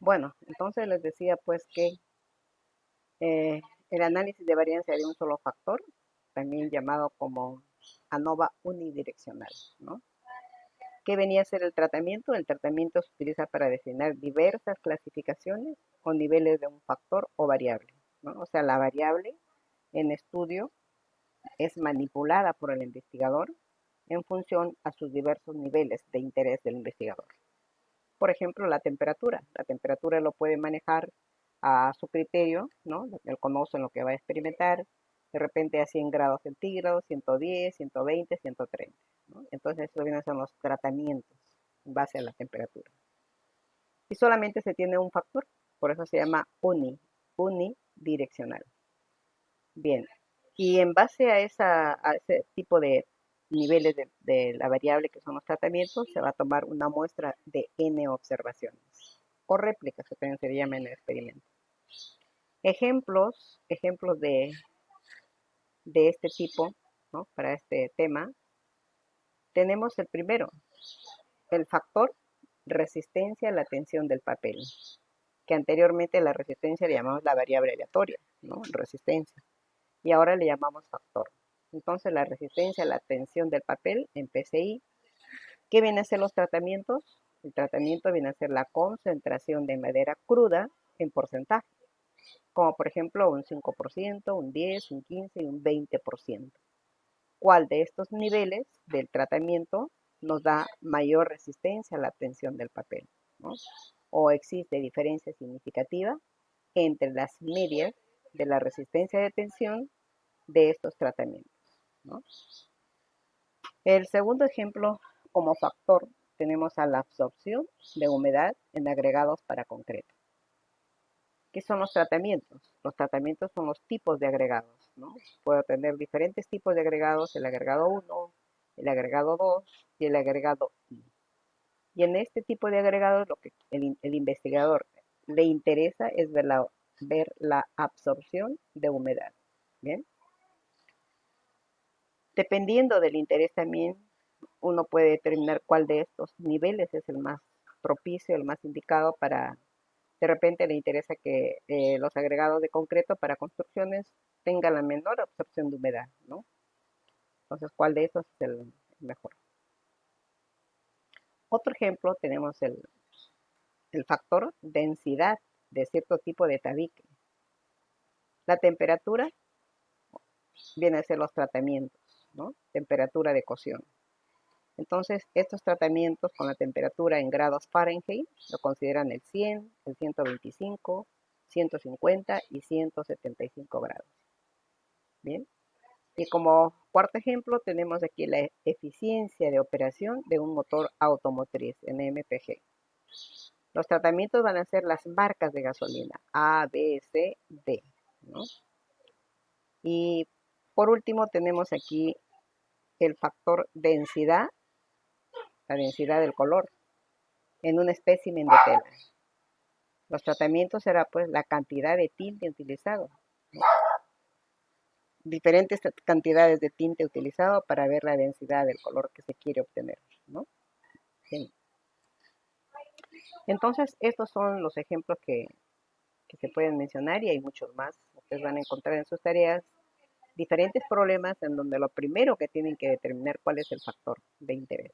Bueno, entonces les decía pues que eh, el análisis de varianza de un solo factor, también llamado como ANOVA unidireccional, ¿no? ¿Qué venía a ser el tratamiento? El tratamiento se utiliza para definir diversas clasificaciones o niveles de un factor o variable, ¿no? O sea, la variable en estudio es manipulada por el investigador en función a sus diversos niveles de interés del investigador. Por ejemplo, la temperatura. La temperatura lo puede manejar a su criterio, ¿no? Él conoce lo que va a experimentar, de repente a 100 grados centígrados, 110, 120, 130, ¿no? Entonces, eso vienen a ser los tratamientos en base a la temperatura. Y solamente se tiene un factor, por eso se llama unidireccional. Bien, y en base a ese tipo de niveles de la variable que son los tratamientos, se va a tomar una muestra de n observaciones o réplicas, que también se llama en el experimento. Ejemplos de este tipo, ¿no? Para este tema, tenemos el primero, el factor resistencia a la tensión del papel, que anteriormente la resistencia le llamamos la variable aleatoria, ¿no? Resistencia. Y ahora le llamamos factor. Entonces, la resistencia a la tensión del papel en PCI. ¿Qué vienen a ser los tratamientos? El tratamiento viene a ser la concentración de madera cruda en porcentaje, como por ejemplo un 5%, un 10, un 15 y un 20%. ¿Cuál de estos niveles del tratamiento nos da mayor resistencia a la tensión del papel, ¿no? O existe diferencia significativa entre las medias de la resistencia de tensión de estos tratamientos, ¿no? El segundo ejemplo, como factor, tenemos a la absorción de humedad en agregados para concreto. ¿Qué son los tratamientos? Los tratamientos son los tipos de agregados, ¿no? Puedo tener diferentes tipos de agregados, el agregado 1, el agregado 2 y el agregado I. Y en este tipo de agregados lo que el investigador le interesa es ver la absorción de humedad. ¿Bien? Dependiendo del interés también, uno puede determinar cuál de estos niveles es el más propicio, el más indicado para, de repente le interesa que los agregados de concreto para construcciones tengan la menor absorción de humedad, ¿no? Entonces, ¿cuál de estos es el mejor? Otro ejemplo, tenemos el factor densidad de cierto tipo de tabique. La temperatura viene a ser los tratamientos, ¿no? Temperatura de cocción. Entonces, estos tratamientos con la temperatura en grados Fahrenheit lo consideran el 100, el 125, 150 y 175 grados. Bien. Y como cuarto ejemplo tenemos aquí la eficiencia de operación de un motor automotriz en MPG. Los tratamientos van a ser las marcas de gasolina A, B, C, D, ¿no? Y por último tenemos aquí el factor densidad, la densidad del color en un espécimen de tela. Los tratamientos será pues la cantidad de tinte utilizado, ¿no? Diferentes cantidades de tinte utilizado para ver la densidad del color que se quiere obtener, ¿no? Sí. Entonces, estos son los ejemplos que se pueden mencionar y hay muchos más. Ustedes van a encontrar en sus tareas diferentes problemas en donde lo primero que tienen que determinar cuál es el factor de interés,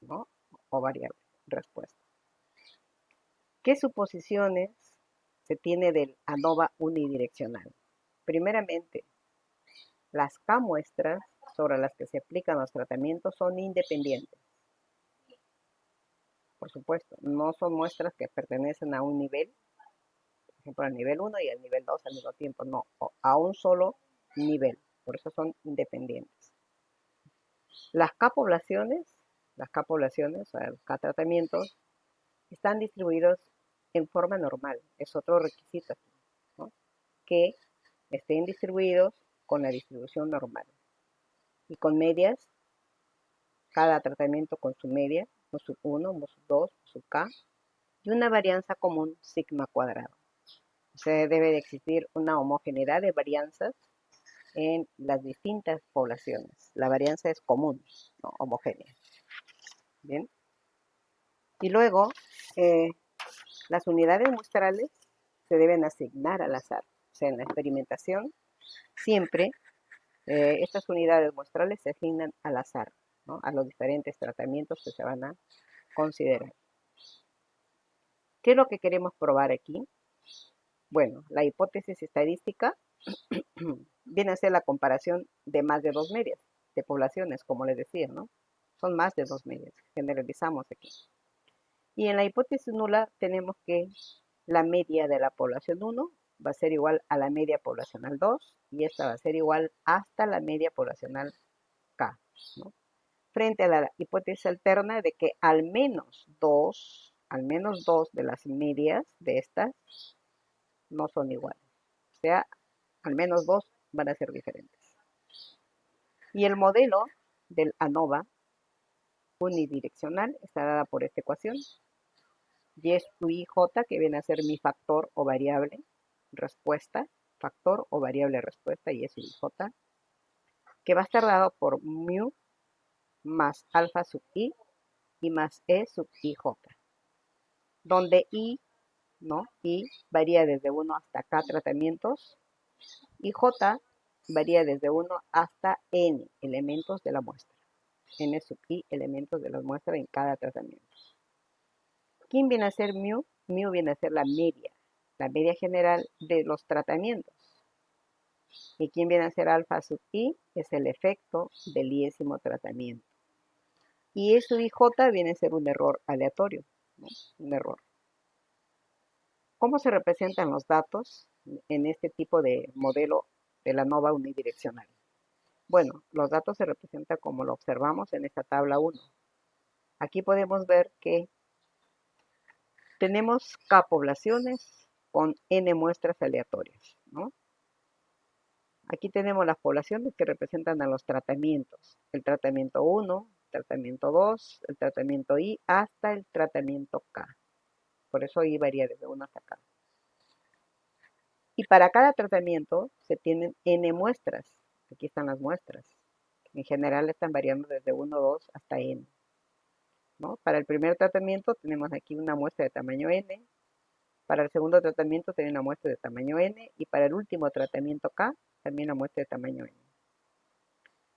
¿no? O variable, respuesta. ¿Qué suposiciones se tiene del ANOVA unidireccional? Primeramente, las K-muestras sobre las que se aplican los tratamientos son independientes. Por supuesto, no son muestras que pertenecen a un nivel, por ejemplo, al nivel 1 y al nivel 2 al mismo tiempo, no, a un solo nivel, por eso son independientes. Las K-poblaciones, o sea, los K-tratamientos, están distribuidos en forma normal, es otro requisito, ¿no? Que estén distribuidos con la distribución normal y con medias, cada tratamiento con su media, con sub 1, sub 2, sub K, y una varianza común sigma cuadrado. O sea, debe de existir una homogeneidad de varianzas en las distintas poblaciones. La varianza es común, ¿no? Homogénea. Bien. Y luego, Las unidades muestrales se deben asignar al azar. O sea, en la experimentación siempre estas unidades muestrales se asignan al azar, ¿no? A los diferentes tratamientos que se van a considerar. ¿Qué es lo que queremos probar aquí? Bueno, la hipótesis estadística viene a ser la comparación de más de dos medias de poblaciones, como les decía, ¿no? Son más de dos medias, generalizamos aquí. Y en la hipótesis nula tenemos que la media de la población 1 va a ser igual a la media poblacional 2 y esta va a ser igual hasta la media poblacional K, ¿no? Frente a la hipótesis alterna de que al menos dos de las medias de estas no son iguales. O sea, al menos dos van a ser diferentes. Y el modelo del ANOVA unidireccional está dada por esta ecuación. Y es tu IJ, que viene a ser mi factor o variable respuesta, factor o variable respuesta, y es IJ, que va a estar dado por mu más alfa sub i y más e sub IJ, donde i, ¿no? I varía desde 1 hasta k tratamientos y j varía desde 1 hasta n elementos de la muestra. N sub i elementos de la muestra en cada tratamiento. ¿Quién viene a ser mu? Mu viene a ser la media general de los tratamientos. ¿Y quién viene a ser alfa sub i? Es el efecto del iésimo tratamiento. Y eso IJ viene a ser un error aleatorio, ¿no? Un error. ¿Cómo se representan los datos en este tipo de modelo de la ANOVA unidireccional? Bueno, los datos se representan como lo observamos en esta tabla 1. Aquí podemos ver que tenemos K poblaciones con N muestras aleatorias, ¿no? Aquí tenemos las poblaciones que representan a los tratamientos. El tratamiento 1, el tratamiento 2, el tratamiento I, hasta el tratamiento K. Por eso I varía desde 1 hasta K. Y para cada tratamiento se tienen N muestras. Aquí están las muestras. En general están variando desde 1, 2 hasta N, ¿no? Para el primer tratamiento tenemos aquí una muestra de tamaño N. Para el segundo tratamiento tenemos una muestra de tamaño N. Y para el último tratamiento K, también una muestra de tamaño N.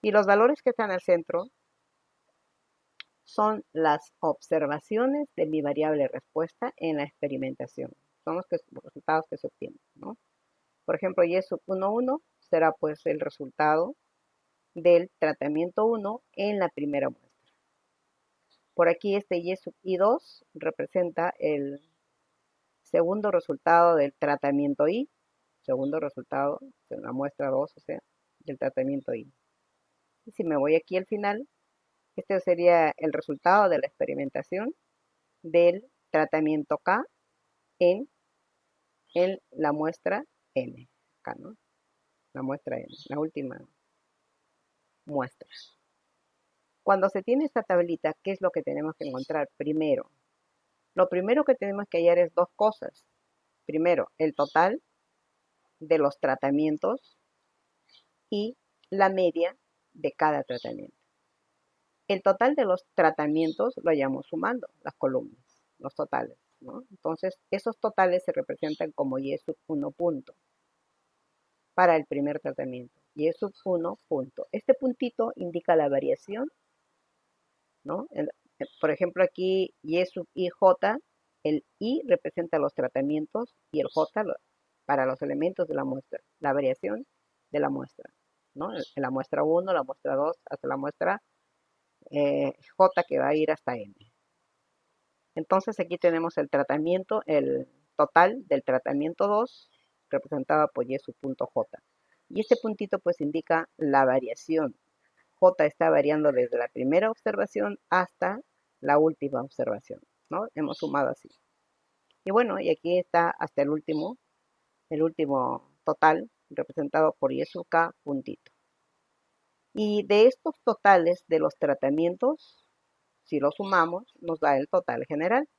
Y los valores que están al centro son las observaciones de mi variable respuesta en la experimentación. Son los resultados que se obtienen, ¿no? Por ejemplo, Y sub 1,1 será pues el resultado del tratamiento 1 en la primera muestra. Por aquí este Y sub I2 representa el segundo resultado del tratamiento I, segundo resultado en la muestra 2, o sea, del tratamiento I. Y si me voy aquí al final, este sería el resultado de la experimentación del tratamiento K en la muestra N, acá, ¿no? La muestra N, la última muestra. Cuando se tiene esta tablita, ¿qué es lo que tenemos que encontrar? Primero, lo primero que tenemos que hallar es dos cosas. Primero, el total de los tratamientos y la media de cada tratamiento. El total de los tratamientos lo hallamos sumando las columnas, los totales, ¿no? Entonces, esos totales se representan como Y sub 1 punto para el primer tratamiento. Y sub 1 punto. Este puntito indica la variación, ¿no? Por ejemplo, aquí Y sub IJ, el I representa los tratamientos y el J para los elementos de la muestra, la variación de la muestra, ¿no? En la muestra 1, la muestra 2, hasta la muestra J, que va a ir hasta N. Entonces aquí tenemos el tratamiento, el total del tratamiento 2, representado por Y sub punto J. Y este puntito pues indica la variación. J está variando desde la primera observación hasta la última observación, ¿no? Hemos sumado así. Y bueno, y aquí está hasta el último total, representado por Y sub K puntito. Y de estos totales de los tratamientos, si lo sumamos, nos da el total general.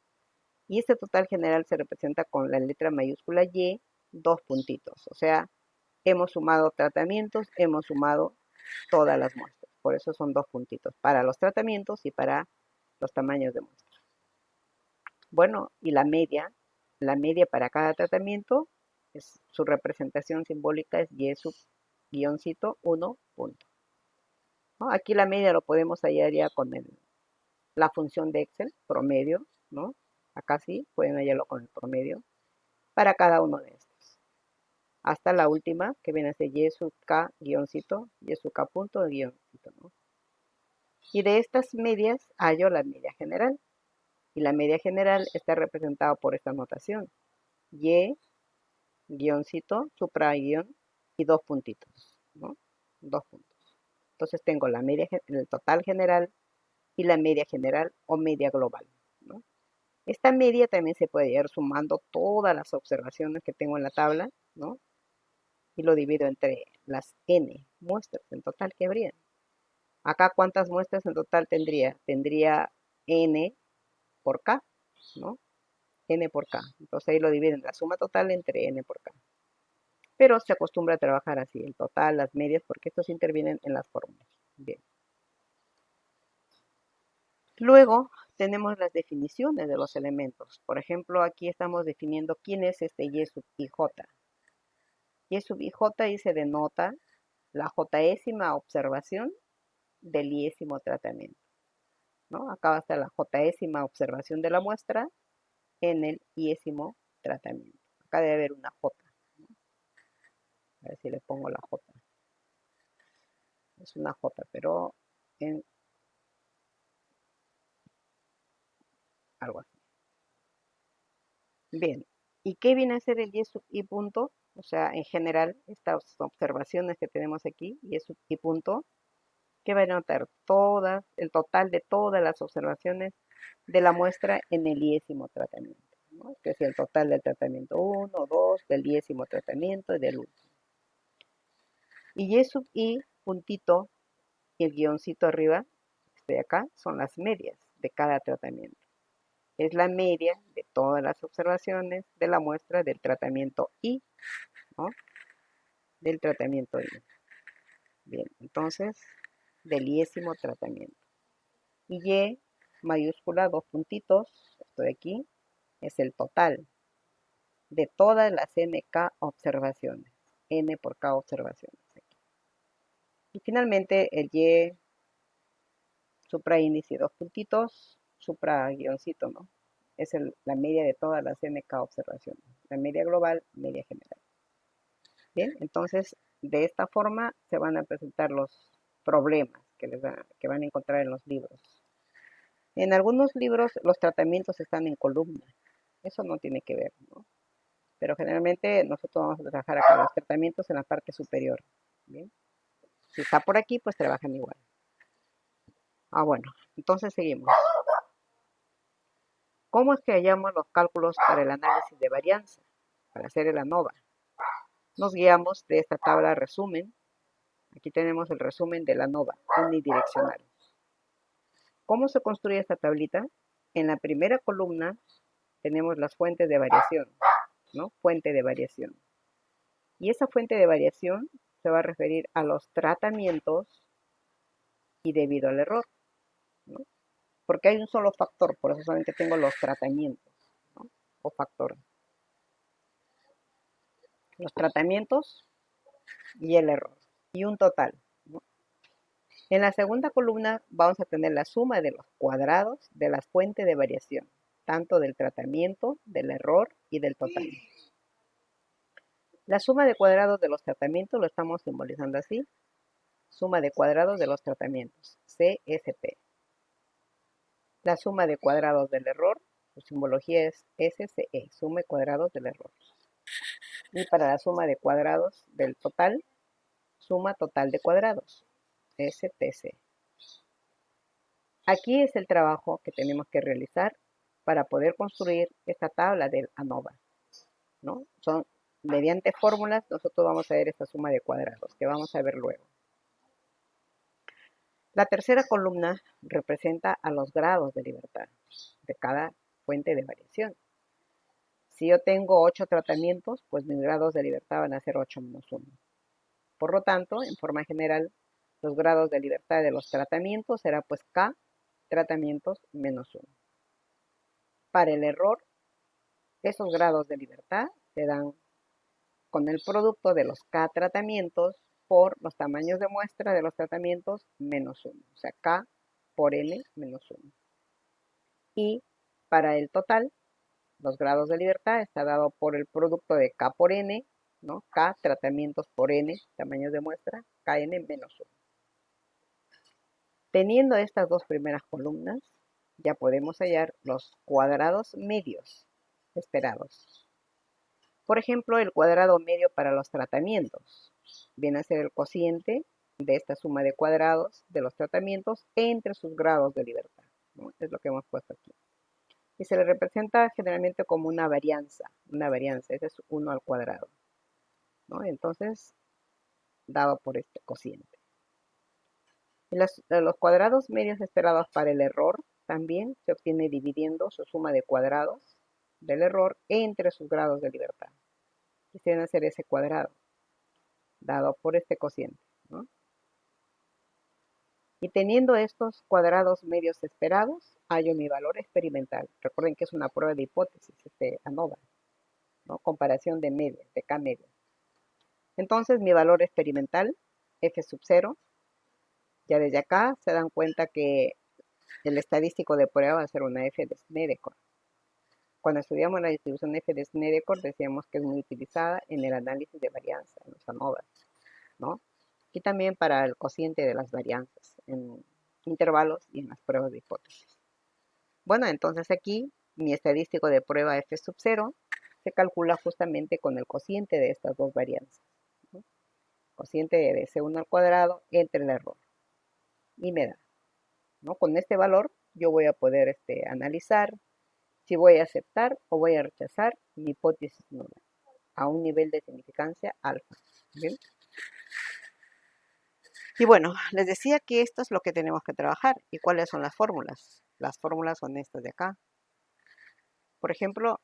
Y este total general se representa con la letra mayúscula Y, dos puntitos. O sea, hemos sumado tratamientos, hemos sumado todas las muestras. Por eso son dos puntitos, para los tratamientos y para los tamaños de muestra. Bueno, y la media la media para cada tratamiento, su representación simbólica es Y sub guioncito 1 punto. ¿No? Aquí la media lo podemos hallar ya con la función de Excel, promedio, ¿no? Acá sí, pueden hallarlo con el promedio para cada uno de estos. Hasta la última, que viene a ser Y sub K guioncito, Y sub K punto guioncito, ¿no? Y de estas medias hallo la media general. Y la media general está representada por esta notación. Y, guioncito, supra guión y dos puntitos, ¿no? Dos puntos. Entonces tengo la media, el total general y la media general o media global, ¿no? Esta media también se puede ir sumando todas las observaciones que tengo en la tabla, ¿no? Y lo divido entre las n muestras en total que habría. Acá, ¿cuántas muestras en total tendría? Tendría n por k, ¿no? N por k. Entonces ahí lo dividen la suma total entre n por k. Pero se acostumbra a trabajar así, el total, las medias, porque estos intervienen en las fórmulas. Bien. Luego tenemos las definiciones de los elementos. Por ejemplo, aquí estamos definiendo quién es este Y sub ij. Y sub ij y se denota la jésima observación del yésimo tratamiento, ¿no? Acá va a estar la jésima observación de la muestra en el yésimo tratamiento. Acá debe haber una J, ¿no? A ver si le pongo la J. Es una J, pero en algo así. Bien. ¿Y qué viene a ser el Y sub I punto? O sea, en general, estas observaciones que tenemos aquí, Y sub I punto, que va a notar todas, el total de todas las observaciones de la muestra en el yésimo tratamiento, ¿no? Que es el total del tratamiento 1, 2, del yésimo tratamiento y del último. Y Y sub I puntito y el guioncito arriba, este de acá, son las medias de cada tratamiento. Es la media de todas las observaciones de la muestra del tratamiento I, ¿no? Del tratamiento I. Bien, entonces, del yésimo tratamiento. Y Y mayúscula, dos puntitos, esto de aquí, es el total de todas las NK observaciones. N por K observaciones. Aquí. Y finalmente el Y supraíndice, dos puntitos, supra guioncito, ¿no? Es la media de todas las NK observaciones. La media global, media general. Bien, entonces de esta forma se van a presentar los problemas que van a encontrar en los libros. En algunos libros los tratamientos están en columna. Eso no tiene que ver, ¿no? Pero generalmente nosotros vamos a trabajar acá los tratamientos en la parte superior. ¿Bien? Si está por aquí, pues trabajan igual. Bueno, entonces seguimos. ¿Cómo es que hallamos los cálculos para el análisis de varianza? Para hacer el ANOVA. Nos guiamos de esta tabla resumen. Aquí tenemos el resumen de la ANOVA unidireccional. ¿Cómo se construye esta tablita? En la primera columna tenemos las fuentes de variación, ¿no? Fuente de variación. Y esa fuente de variación se va a referir a los tratamientos y debido al error, ¿no? Porque hay un solo factor, por eso solamente tengo los tratamientos, ¿no? O factor. Los tratamientos y el error. Y un total, ¿no? En la segunda columna vamos a tener la suma de los cuadrados de las fuentes de variación, tanto del tratamiento, del error y del total. La suma de cuadrados de los tratamientos lo estamos simbolizando así. Suma de cuadrados de los tratamientos, CSP. La suma de cuadrados del error, su simbología es SCE, suma de cuadrados del error. Y para la suma de cuadrados del total, suma total de cuadrados, STC. Aquí es el trabajo que tenemos que realizar para poder construir esta tabla del ANOVA, ¿no? Mediante fórmulas nosotros vamos a ver esta suma de cuadrados, que vamos a ver luego. La tercera columna representa a los grados de libertad de cada fuente de variación. Si yo tengo 8 tratamientos, pues mis grados de libertad van a ser 8 menos 1. Por lo tanto, en forma general, los grados de libertad de los tratamientos será pues K tratamientos menos 1. Para el error, Esos grados de libertad se dan con el producto de los K tratamientos por los tamaños de muestra de los tratamientos menos 1. O sea, K por N menos 1. Y para el total, los grados de libertad está dado por el producto de K por N, ¿no? K tratamientos por N, tamaños de muestra, Kn menos 1. Teniendo estas dos primeras columnas, ya podemos hallar los cuadrados medios esperados. Por ejemplo, el cuadrado medio para los tratamientos viene a ser el cociente de esta suma de cuadrados de los tratamientos entre sus grados de libertad, ¿no? Es lo que hemos puesto aquí. Y se le representa generalmente como una varianza, ese es 1 al cuadrado, ¿no? Entonces, dado por este cociente. Los cuadrados medios esperados para el error también se obtiene dividiendo su suma de cuadrados del error entre sus grados de libertad. Quisieran hacer ese cuadrado, dado por este cociente, ¿no? Y teniendo estos cuadrados medios esperados, hallo mi valor experimental. Recuerden que es una prueba de hipótesis, ANOVA, ¿no? Comparación de medias, de K media. Entonces, mi valor experimental, f sub 0, ya desde acá se dan cuenta que el estadístico de prueba va a ser una f de Snedeker. Cuando estudiamos la distribución f de Snedeker, decíamos que es muy utilizada en el análisis de varianza, en los ANOVA, ¿no? Y también para el cociente de las varianzas en intervalos y en las pruebas de hipótesis. Bueno, entonces aquí mi estadístico de prueba f sub 0 se calcula justamente con el cociente de estas dos varianzas, ¿no? Cociente de C1 al cuadrado entre el error. Y me da, ¿no? Con este valor yo voy a poder analizar si voy a aceptar o voy a rechazar mi hipótesis nula a un nivel de significancia alfa. ¿Bien? Y bueno, les decía que esto es lo que tenemos que trabajar. ¿Y cuáles son las fórmulas? Las fórmulas son estas de acá. Por ejemplo,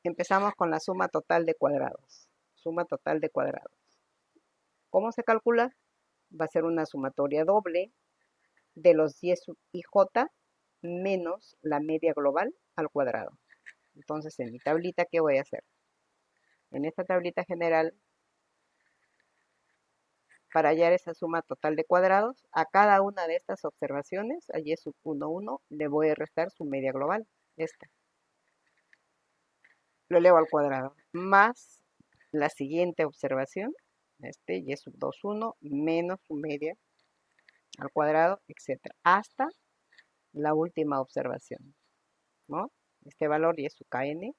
empezamos con la suma total de cuadrados. Suma total de cuadrados. ¿Cómo se calcula? Va a ser una sumatoria doble de los y sub ij menos la media global al cuadrado. Entonces, en mi tablita, ¿qué voy a hacer? En esta tablita general, para hallar esa suma total de cuadrados, a cada una de estas observaciones, a y sub 1, 1, le voy a restar su media global, esta. Lo elevo al cuadrado, más la siguiente observación, y sub 2, 1, menos su media al cuadrado, etc. Hasta la última observación, ¿no? Este valor y es su kn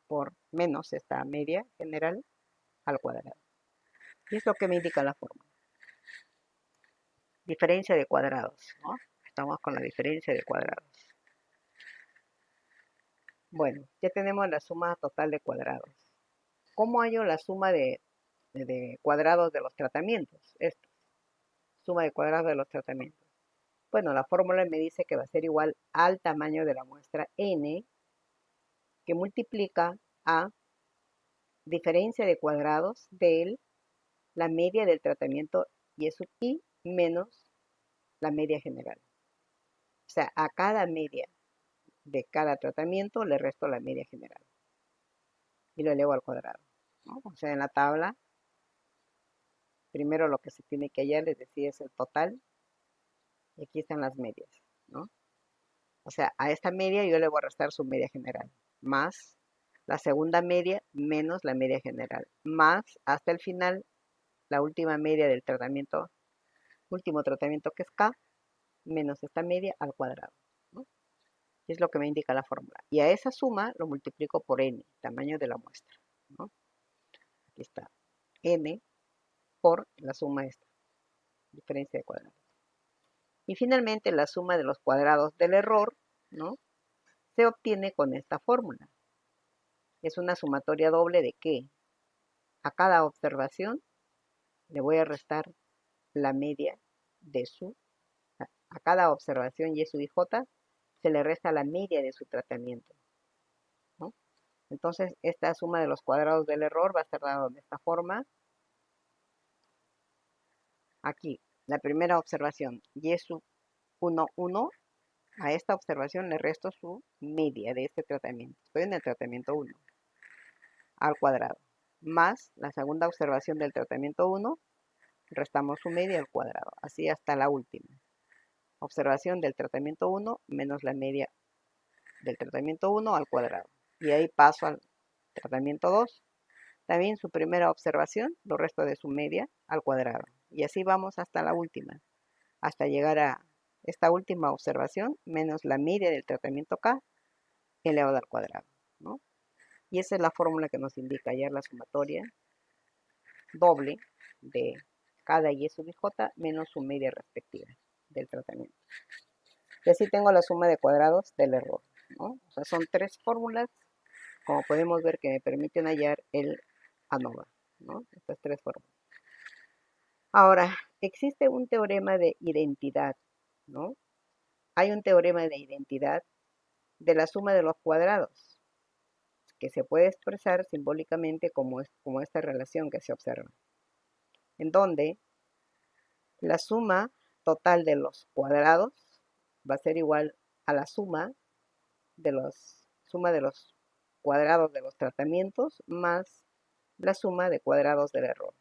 por menos esta media general al cuadrado. Y es lo que me indica la fórmula. Diferencia de cuadrados, ¿no? Estamos con la diferencia de cuadrados. Bueno, ya tenemos la suma total de cuadrados. ¿Cómo hallo la suma de cuadrados de los tratamientos? Esto, suma de cuadrados de los tratamientos. Bueno, la fórmula me dice que va a ser igual al tamaño de la muestra n, que multiplica a diferencia de cuadrados de la media del tratamiento y sub i menos la media general. O sea, a cada media de cada tratamiento le resto la media general y lo elevo al cuadrado, ¿no? O sea, en la tabla, primero lo que se tiene que hallar, les decía, es el total y aquí están las medias, ¿no? O sea, a esta media yo le voy a restar su media general, más la segunda media menos la media general, más hasta el final la última media del tratamiento, último tratamiento que es K, menos esta media al cuadrado, ¿no? Y es lo que me indica la fórmula. Y a esa suma lo multiplico por n, tamaño de la muestra, ¿no? Aquí está, n por la suma esta, diferencia de cuadrados. Y finalmente la suma de los cuadrados del error, ¿no? Se obtiene con esta fórmula. Es una sumatoria doble de que a cada observación le voy a restar la media de a cada observación y sub ij se le resta la media de su tratamiento, ¿no? Entonces, esta suma de los cuadrados del error va a estar dada de esta forma. Aquí, la primera observación, y sub 1, 1, a esta observación le resto su media de este tratamiento. Estoy en el tratamiento 1. al cuadrado, más la segunda observación del tratamiento 1, restamos su media al cuadrado, así hasta la última. Observación del tratamiento 1 menos la media del tratamiento 1 al cuadrado. Y ahí paso al tratamiento 2. También su primera observación, lo resto de su media al cuadrado. Y así vamos hasta la última, hasta llegar a esta última observación menos la media del tratamiento K elevado al cuadrado, ¿no? Y esa es la fórmula que nos indica hallar la sumatoria doble de cada Y sub J menos su media respectiva del tratamiento. Y así tengo la suma de cuadrados del error, ¿no? O sea, son tres fórmulas, como podemos ver, que me permiten hallar el ANOVA, ¿no? Estas tres fórmulas. Ahora, existe un teorema de identidad, ¿no? Hay un teorema de identidad de la suma de los cuadrados, que se puede expresar simbólicamente como esta relación que se observa, en donde la suma total de los cuadrados va a ser igual a la suma de los cuadrados de los tratamientos más la suma de cuadrados del error,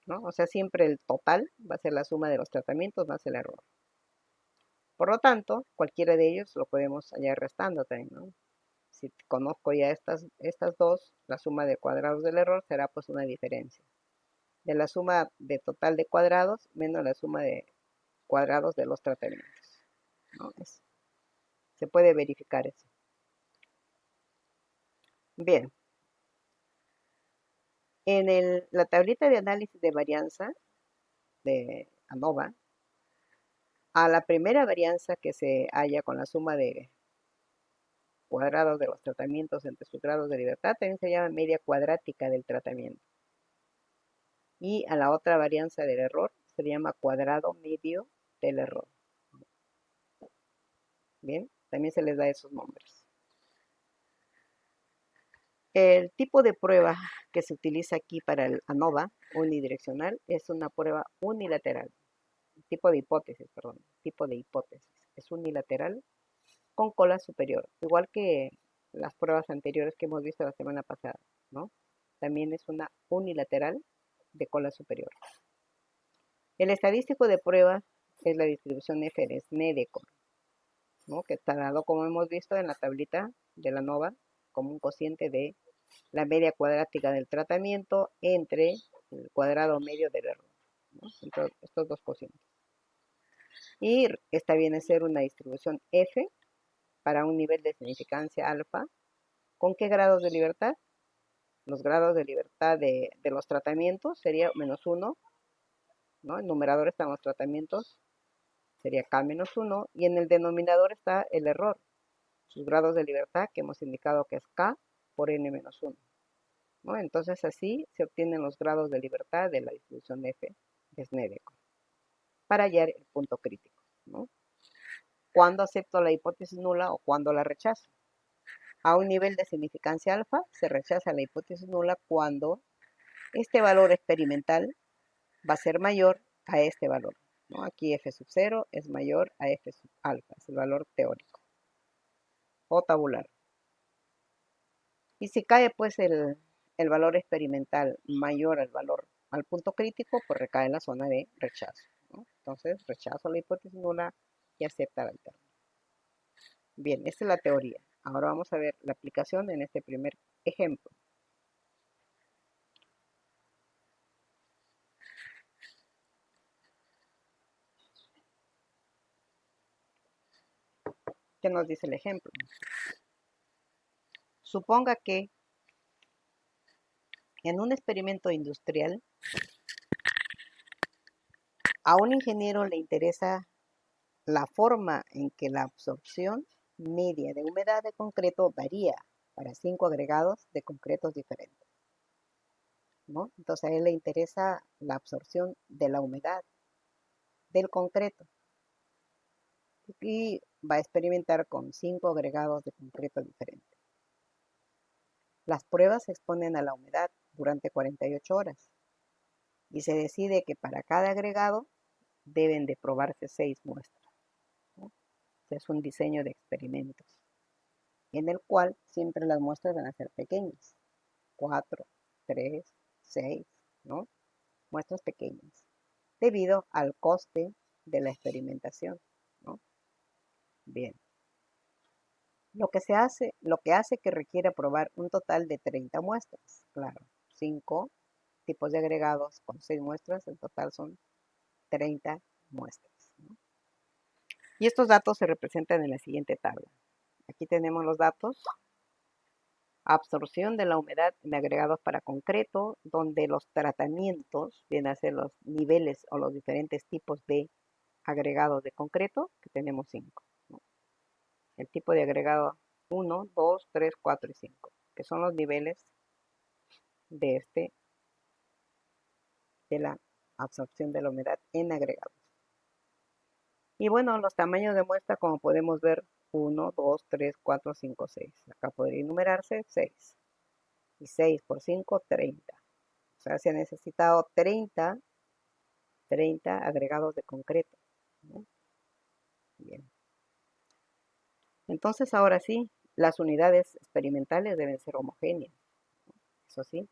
¿no? O sea, siempre el total va a ser la suma de los tratamientos más el error. Por lo tanto, cualquiera de ellos lo podemos hallar restando también, ¿no? Si conozco ya estas dos, la suma de cuadrados del error será pues una diferencia de la suma de total de cuadrados menos la suma de cuadrados de los tratamientos, ¿no? Se puede verificar eso. Bien, en la tablita de análisis de varianza de ANOVA, a la primera varianza que se halla con la suma de cuadrados de los tratamientos entre sus grados de libertad también se llama media cuadrática del tratamiento. Y a la otra varianza del error se llama cuadrado medio del error. Bien, también se les da esos nombres. El tipo de prueba que se utiliza aquí para el ANOVA unidireccional es una prueba unilateral. Tipo de hipótesis, es unilateral con cola superior, igual que las pruebas anteriores que hemos visto la semana pasada, ¿no? También es una unilateral de cola superior. El estadístico de prueba es la distribución F de Snedeker, ¿no? Que está dado, como hemos visto en la tablita de la ANOVA, como un cociente de la media cuadrática del tratamiento entre el cuadrado medio del error, ¿no? Entonces, estos dos cocientes. Y esta viene a ser una distribución F para un nivel de significancia alfa. ¿Con qué grados de libertad? Los grados de libertad de los tratamientos sería -1, ¿no? El numerador están los tratamientos, sería K-1, y en el denominador está el error, sus grados de libertad, que hemos indicado que es K por N-1, ¿no? Entonces así se obtienen los grados de libertad de la distribución F de Snedeker para hallar el punto crítico, ¿no? ¿Cuándo acepto la hipótesis nula o cuándo la rechazo? A un nivel de significancia alfa se rechaza la hipótesis nula cuando este valor experimental va a ser mayor a este valor, ¿no? Aquí f sub 0 es mayor a f sub alfa, es el valor teórico o tabular. Y si cae pues el valor experimental mayor al punto crítico, pues recae en la zona de rechazo, ¿no? Entonces rechazo la hipótesis nula y acepta la alternativa. Bien, esta es la teoría. Ahora vamos a ver la aplicación en este primer ejemplo. ¿Qué nos dice el ejemplo? Suponga que en un experimento industrial a un ingeniero le interesa la forma en que la absorción media de humedad de concreto varía para 5 agregados de concretos diferentes, ¿no? Entonces a él le interesa la absorción de la humedad del concreto y va a experimentar con 5 agregados de concreto diferentes. Las pruebas se exponen a la humedad durante 48 horas y se decide que para cada agregado deben de probarse 6 muestras, ¿no? Es un diseño de experimentos en el cual siempre las muestras van a ser pequeñas. 4, 3, 6, ¿no? Muestras pequeñas, debido al coste de la experimentación, ¿no? Bien. Lo que hace que requiera probar un total de 30 muestras. Claro, 5 tipos de agregados con 6 muestras, en total son 30 muestras, ¿no? Y estos datos se representan en la siguiente tabla. Aquí tenemos los datos. Absorción de la humedad en agregados para concreto, donde los tratamientos vienen a ser los niveles o los diferentes tipos de agregados de concreto, que tenemos 5, ¿no? El tipo de agregado 1, 2, 3, 4 y 5, que son los niveles de de la absorción de la humedad en agregados. Y bueno, los tamaños de muestra, como podemos ver, 1, 2, 3, 4, 5, 6. Acá podría enumerarse 6. Y 6 por 5, 30. O sea, se han necesitado 30 agregados de concreto, ¿no? Bien. Entonces, ahora sí, las unidades experimentales deben ser homogéneas, ¿no? Eso sí.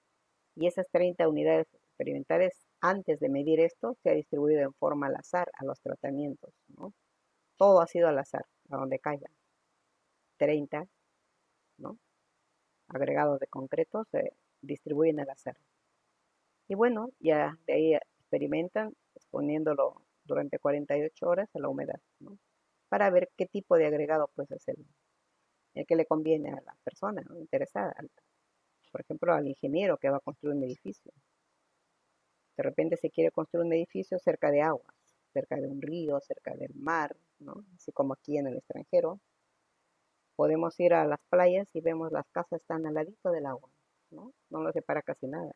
Y esas 30 unidades experimentales, antes de medir esto, se ha distribuido en forma al azar a los tratamientos, ¿no? Todo ha sido al azar, a donde caigan. 30, ¿no? Agregados de concreto se distribuyen al azar. Y bueno, ya de ahí experimentan exponiéndolo durante 48 horas a la humedad, ¿no? Para ver qué tipo de agregado pues es el que le conviene a la persona, ¿no? Interesada. Por ejemplo, al ingeniero que va a construir un edificio. De repente se quiere construir un edificio cerca de aguas, cerca de un río, cerca del mar, ¿no? Así como aquí en el extranjero. Podemos ir a las playas y vemos las casas están al ladito del agua, ¿no? No nos separa casi nada.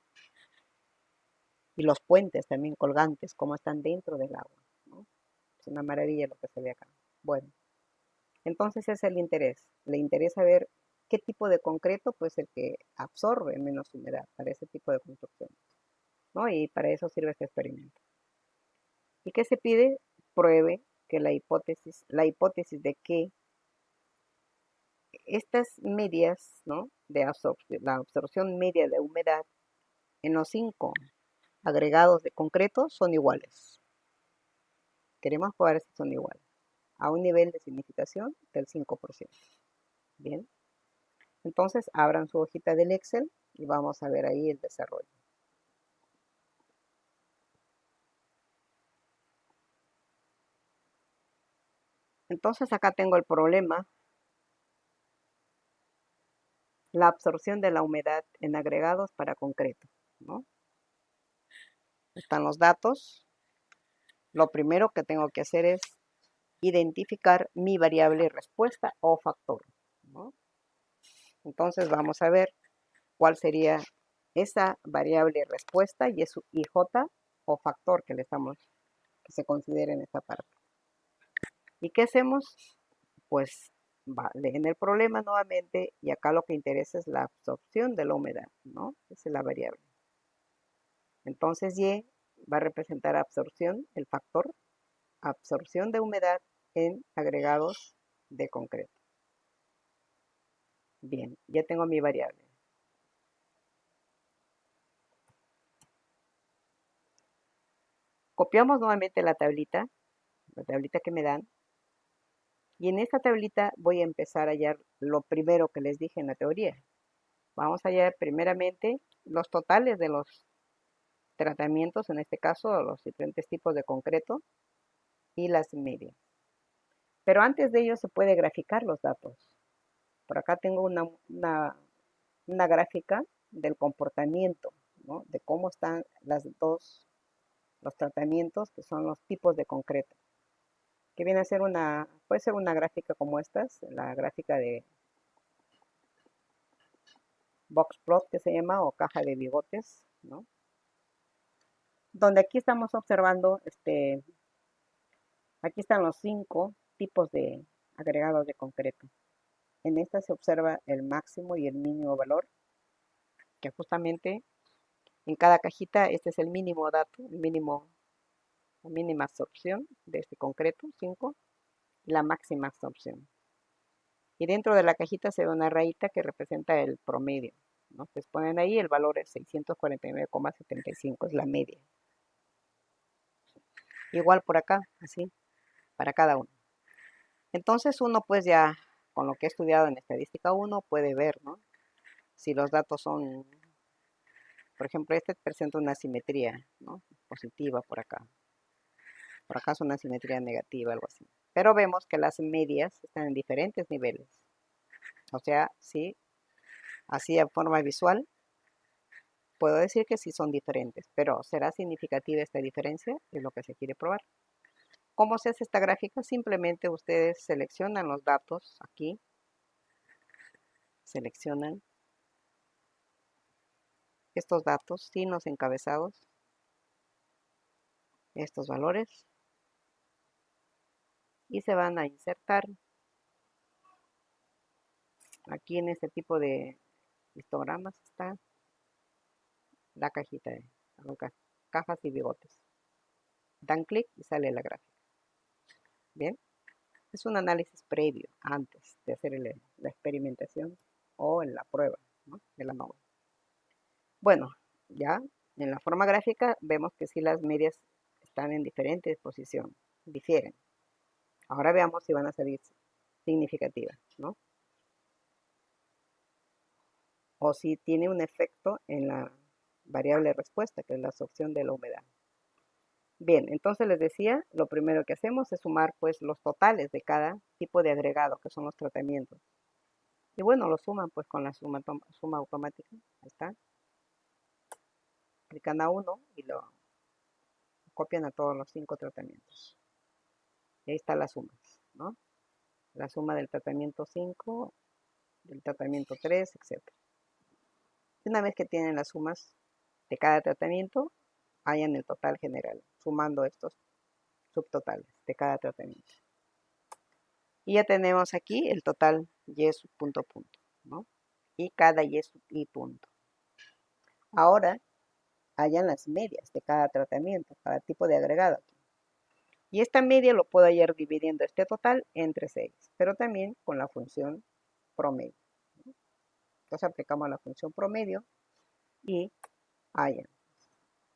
Y los puentes también colgantes, como están dentro del agua, ¿no? Es una maravilla lo que se ve acá. Bueno, entonces ese es el interés. Le interesa ver qué tipo de concreto, pues el que absorbe menos humedad para ese tipo de construcciones, ¿no? Y para eso sirve este experimento. ¿Y qué se pide? Pruebe que la hipótesis de que estas medias, ¿no? La absorción media de humedad en los 5 agregados de concreto son iguales. Queremos probar si son iguales, a un nivel de significación del 5%. Bien, entonces abran su hojita del Excel y vamos a ver ahí el desarrollo. Entonces acá tengo el problema, la absorción de la humedad en agregados para concreto, ¿no? Están los datos. Lo primero que tengo que hacer es identificar mi variable respuesta o factor, ¿no? Entonces vamos a ver cuál sería esa variable respuesta y es su IJ o factor que que se considera en esta parte. ¿Y qué hacemos? Pues leen el problema nuevamente y acá lo que interesa es la absorción de la humedad, ¿no? Esa es la variable. Entonces Y va a representar absorción, el factor, absorción de humedad en agregados de concreto. Bien, ya tengo mi variable. Copiamos nuevamente la tablita que me dan, y en esta tablita voy a empezar a hallar lo primero que les dije en la teoría. Vamos a hallar primeramente los totales de los tratamientos, en este caso los diferentes tipos de concreto y las medias. Pero antes de ello se puede graficar los datos. Por acá tengo una gráfica del comportamiento, ¿no? De cómo están los tratamientos, que son los tipos de concreto. Que viene a ser puede ser una gráfica como estas, la gráfica de box plot que se llama, o caja de bigotes, ¿no? Donde aquí estamos observando, aquí están los 5 tipos de agregados de concreto. En esta se observa el máximo y el mínimo valor, que justamente en cada cajita este es el mínimo dato, la mínima absorción de este concreto, 5, y la máxima absorción. Y dentro de la cajita se ve una rayita que representa el promedio, ¿no? Ustedes ponen ahí, el valor es 649,75, es la media. Igual por acá, así, para cada uno. Entonces uno pues ya, con lo que he estudiado en estadística 1, puede ver, ¿no? Si los datos son, por ejemplo, este presenta una simetría, ¿no? Positiva por acá. Por acá es una simetría negativa, algo así. Pero vemos que las medias están en diferentes niveles. O sea, sí, así de forma visual, puedo decir que sí son diferentes, pero ¿será significativa esta diferencia? Es lo que se quiere probar. ¿Cómo se hace esta gráfica? Simplemente ustedes seleccionan los datos aquí, seleccionan estos datos, signos encabezados, estos valores, y se van a insertar aquí en este tipo de histogramas. Está la cajita de cajas y bigotes. Dan clic y sale la gráfica. Bien, es un análisis previo antes de hacer la experimentación o en la prueba, ¿no?, de la NOVA. Bueno, ya en la forma gráfica vemos que sí las medias están en diferentes posiciones, difieren. Ahora veamos si van a salir significativas, ¿no? O si tiene un efecto en la variable respuesta, que es la absorción de la humedad. Bien, entonces les decía, lo primero que hacemos es sumar pues los totales de cada tipo de agregado, que son los tratamientos. Y bueno, lo suman pues con la suma automática. Ahí está. Clican a uno y lo copian a todos los 5 tratamientos. Y ahí está la suma, ¿no? La suma del tratamiento 5, del tratamiento 3, etc. Y una vez que tienen las sumas de cada tratamiento, hallan el total general, sumando estos subtotales de cada tratamiento. Y ya tenemos aquí el total y sub punto punto, ¿no? Y cada y sub i punto. Ahora hallan las medias de cada tratamiento, cada tipo de agregado aquí. Y esta media lo puedo hallar dividiendo este total entre 6, pero también con la función promedio, ¿no? Entonces aplicamos la función promedio y hallan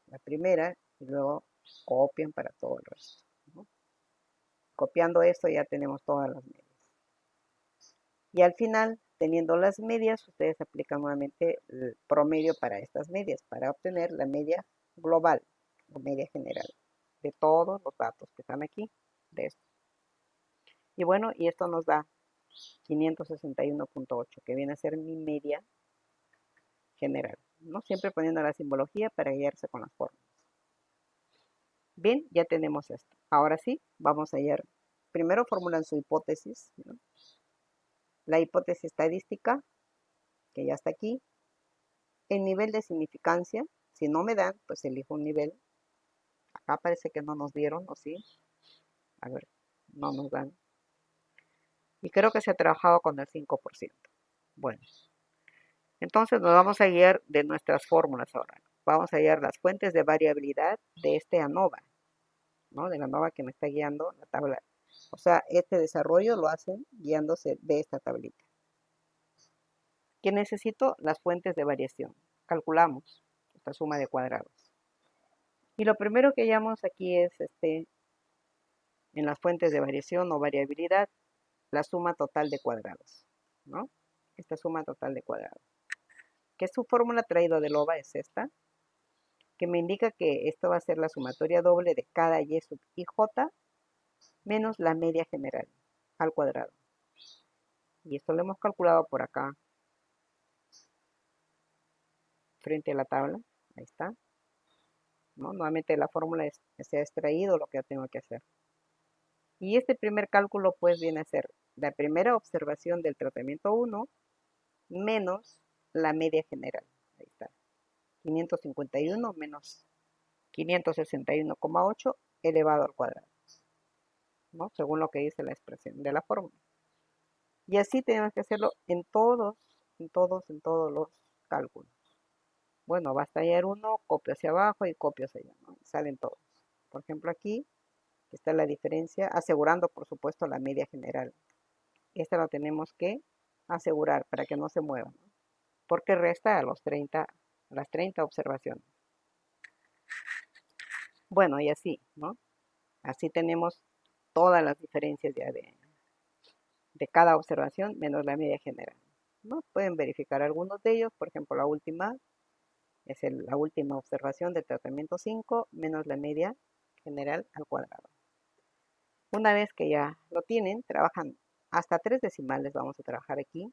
la primera y luego copian para todo el resto, ¿no? Copiando esto ya tenemos todas las medias. Y al final, teniendo las medias, ustedes aplican nuevamente el promedio para estas medias, para obtener la media global o media general de todos los datos que están aquí, de esto. Y bueno, y esto nos da 561.8, que viene a ser mi media general, ¿no? Siempre poniendo la simbología para guiarse con las formas. Bien, ya tenemos esto. Ahora sí, vamos a hallar. Primero formulan su hipótesis, ¿no? La hipótesis estadística, que ya está aquí. El nivel de significancia, si no me dan, pues elijo un nivel. Acá parece que no nos dieron, ¿o sí? A ver, no nos dan. Y creo que se ha trabajado con el 5%. Bueno, entonces nos vamos a guiar de nuestras fórmulas ahora. Vamos a hallar las fuentes de variabilidad de este ANOVA, ¿no? De la ANOVA que me está guiando la tabla. O sea, este desarrollo lo hacen guiándose de esta tablita. ¿Qué necesito? Las fuentes de variación. Calculamos esta suma de cuadrados. Y lo primero que hallamos aquí es en las fuentes de variación o variabilidad, la suma total de cuadrados, ¿no? Esta suma total de cuadrados. Que su fórmula traída de LOVA es esta, que me indica que esto va a ser la sumatoria doble de cada y sub ij menos la media general al cuadrado. Y esto lo hemos calculado por acá, frente a la tabla. Ahí está, ¿no? Nuevamente la fórmula se ha extraído lo que yo tengo que hacer. Y este primer cálculo pues viene a ser la primera observación del tratamiento 1 menos la media general. Ahí está. 551 menos 561,8 elevado al cuadrado, ¿no? Según lo que dice la expresión de la fórmula. Y así tenemos que hacerlo en todos los cálculos. Bueno, basta hallar uno, copio hacia abajo y copio hacia allá, ¿no? Salen todos. Por ejemplo, aquí está la diferencia, asegurando, por supuesto, la media general. Esta lo tenemos que asegurar para que no se mueva, ¿no? porque resta a las 30 observaciones. Bueno, y así, ¿no? Así tenemos todas las diferencias ya de cada observación menos la media general, ¿no? Pueden verificar algunos de ellos, por ejemplo, la última es la última observación del tratamiento 5 menos la media general al cuadrado. Una vez que ya lo tienen, trabajan hasta 3 decimales, vamos a trabajar aquí,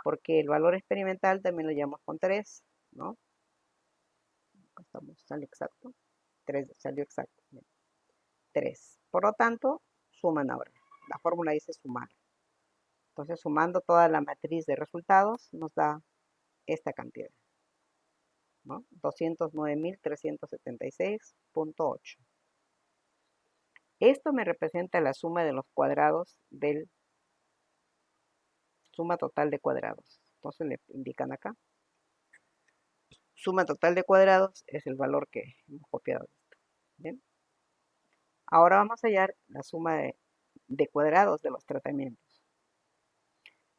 porque el valor experimental también lo llevamos con 3, ¿no? Acá estamos, sale exacto, 3 salió exacto, 3. Por lo tanto, suman ahora. La fórmula dice sumar. Entonces, sumando toda la matriz de resultados, nos da esta cantidad, ¿no? 209.376.8. Esto me representa la suma de los cuadrados del suma total de cuadrados. Entonces le indican acá. Suma total de cuadrados es el valor que hemos copiado. ¿Bien? Ahora vamos a hallar la suma de cuadrados de los tratamientos.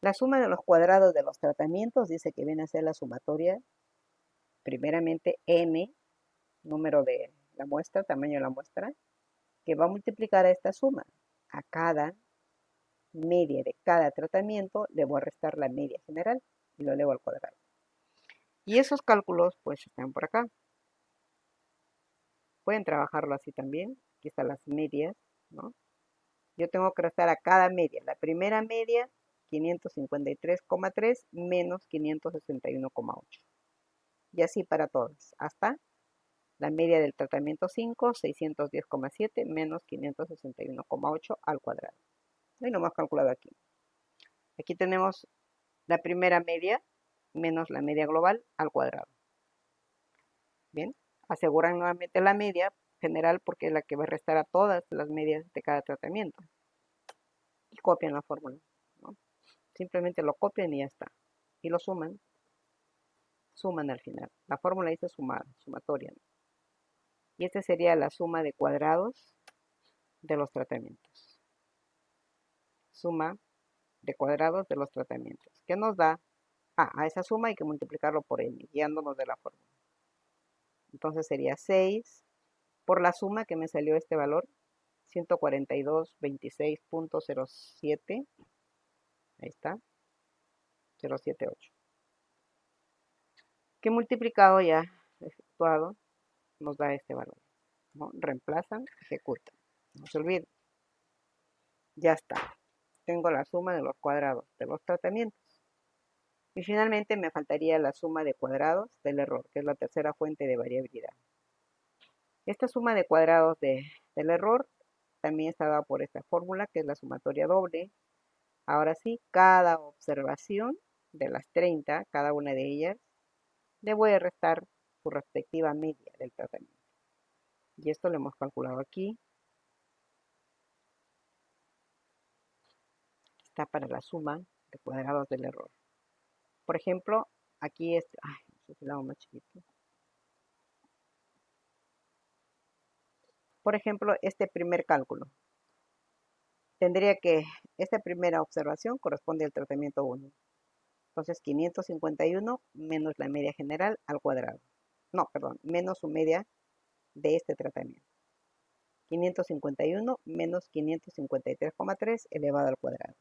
La suma de los cuadrados de los tratamientos dice que viene a ser la sumatoria, primeramente n, número de la muestra, tamaño de la muestra, que va a multiplicar a esta suma. A cada media de cada tratamiento le voy a restar la media general y lo elevo al cuadrado. Y esos cálculos pues están por acá. Pueden trabajarlo así también. Aquí están las medias, ¿no? Yo tengo que restar a cada media. La primera media, 553,3 menos 561,8. Y así para todas. Hasta la media del tratamiento 5, 610,7 menos 561,8 al cuadrado. Y lo hemos calculado aquí. Aquí tenemos la primera media menos la media global al cuadrado. Bien, aseguran nuevamente la media general porque es la que va a restar a todas las medias de cada tratamiento. Y copian la fórmula, ¿no? Simplemente lo copian y ya está. Y lo suman al final. La fórmula dice sumar, sumatoria, ¿no? Y esta sería la suma de cuadrados de los tratamientos. Suma de cuadrados de los tratamientos. ¿Qué nos da? A esa suma hay que multiplicarlo por n, guiándonos de la fórmula. Entonces sería 6 por la suma que me salió este valor, 142.26.07. Ahí está, 078. Que multiplicado ya, efectuado, nos da este valor, ¿no? Reemplazan, ejecutan. No se olviden. Ya está. Tengo la suma de los cuadrados de los tratamientos. Y finalmente me faltaría la suma de cuadrados del error, que es la tercera fuente de variabilidad. Esta suma de cuadrados del error también está dada por esta fórmula, que es la sumatoria doble. Ahora sí, cada observación de las 30, cada una de ellas, le voy a restar su respectiva media del tratamiento. Y esto lo hemos calculado aquí. Está para la suma de cuadrados del error. Por ejemplo, aquí este es el lado más chiquito. Por ejemplo, este primer cálculo. Tendría que, esta primera observación corresponde al tratamiento 1. Entonces, 551 menos la media general al cuadrado. No, perdón, menos su media de este tratamiento. 551 menos 553,3 elevado al cuadrado.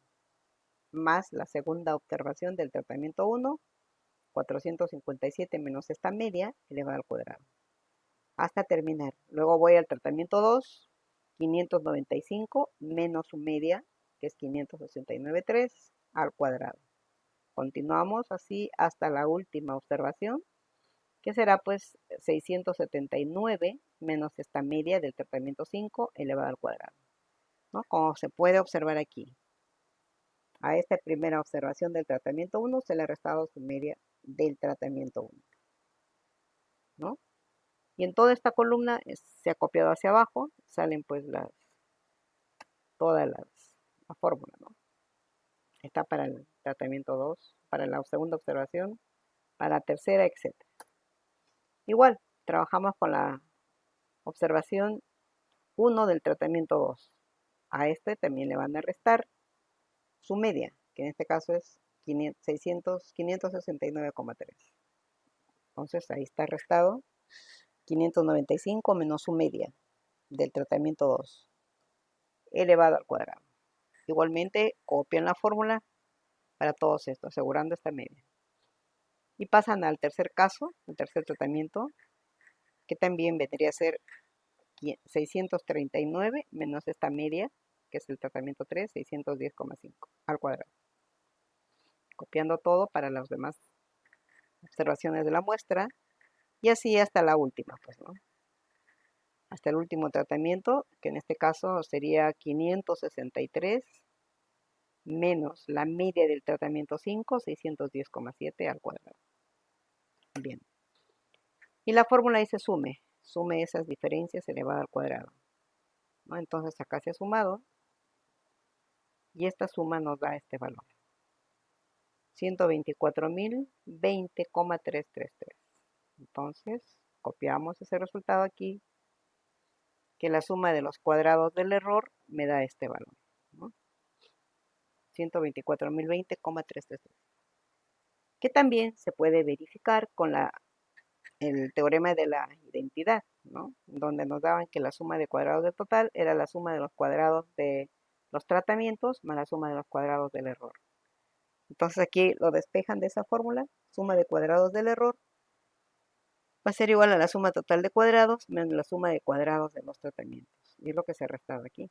Más la segunda observación del tratamiento 1, 457 menos esta media elevado al cuadrado. Hasta terminar. Luego voy al tratamiento 2, 595 menos su media, que es 569,3 al cuadrado. Continuamos así hasta la última observación, que será pues 679 menos esta media del tratamiento 5 elevado al cuadrado, ¿no? Como se puede observar aquí, a esta primera observación del tratamiento 1 se le ha restado su media del tratamiento 1, ¿no? Y en toda esta columna se ha copiado hacia abajo, salen pues todas la fórmula, ¿no? Está para el tratamiento 2, para la segunda observación, para la tercera, etc. Igual, trabajamos con la observación 1 del tratamiento 2. A este también le van a restar su media, que en este caso es 569,3. Entonces ahí está restado 595 menos su media del tratamiento 2 elevado al cuadrado. Igualmente copian la fórmula para todos estos, asegurando esta media. Y pasan al tercer caso, el tercer tratamiento, que también vendría a ser 639 menos esta media, que es el tratamiento 3, 610,5 al cuadrado. Copiando todo para las demás observaciones de la muestra, y así hasta la última, pues, ¿no? Hasta el último tratamiento, que en este caso sería 563 menos la media del tratamiento 5, 610,7 al cuadrado. Bien. Y la fórmula dice sume esas diferencias elevado al cuadrado, ¿no? Entonces acá se ha sumado y esta suma nos da este valor. 124.020,333. Entonces, copiamos ese resultado aquí, que la suma de los cuadrados del error me da este valor, ¿no? 124.020,333. Que también se puede verificar con el teorema de la identidad, ¿no? Donde nos daban que la suma de cuadrados del total era la suma de los cuadrados de los tratamientos más la suma de los cuadrados del error. Entonces aquí lo despejan de esa fórmula, suma de cuadrados del error va a ser igual a la suma total de cuadrados menos la suma de cuadrados de los tratamientos. Y es lo que se ha restado aquí.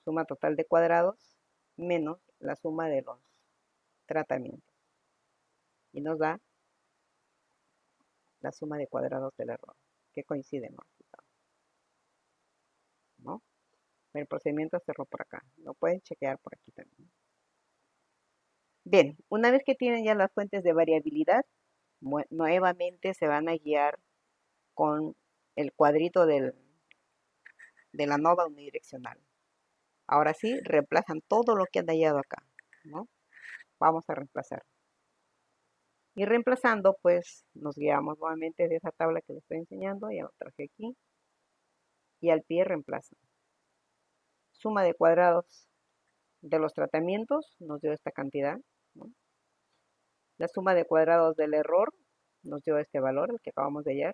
Suma total de cuadrados menos la suma de los tratamientos. Y nos da la suma de cuadrados del error, que coinciden, ¿no? El procedimiento cerró por acá. Lo pueden chequear por aquí también. Bien, una vez que tienen ya las fuentes de variabilidad, nuevamente se van a guiar con el cuadrito de la nova unidireccional. Ahora sí, reemplazan todo lo que han hallado acá, ¿no? Vamos a reemplazar. Y reemplazando, pues nos guiamos nuevamente de esa tabla que les estoy enseñando. Ya lo traje aquí. Y al pie reemplazan. Suma de cuadrados de los tratamientos nos dio esta cantidad, ¿no? La suma de cuadrados del error nos dio este valor, el que acabamos de hallar.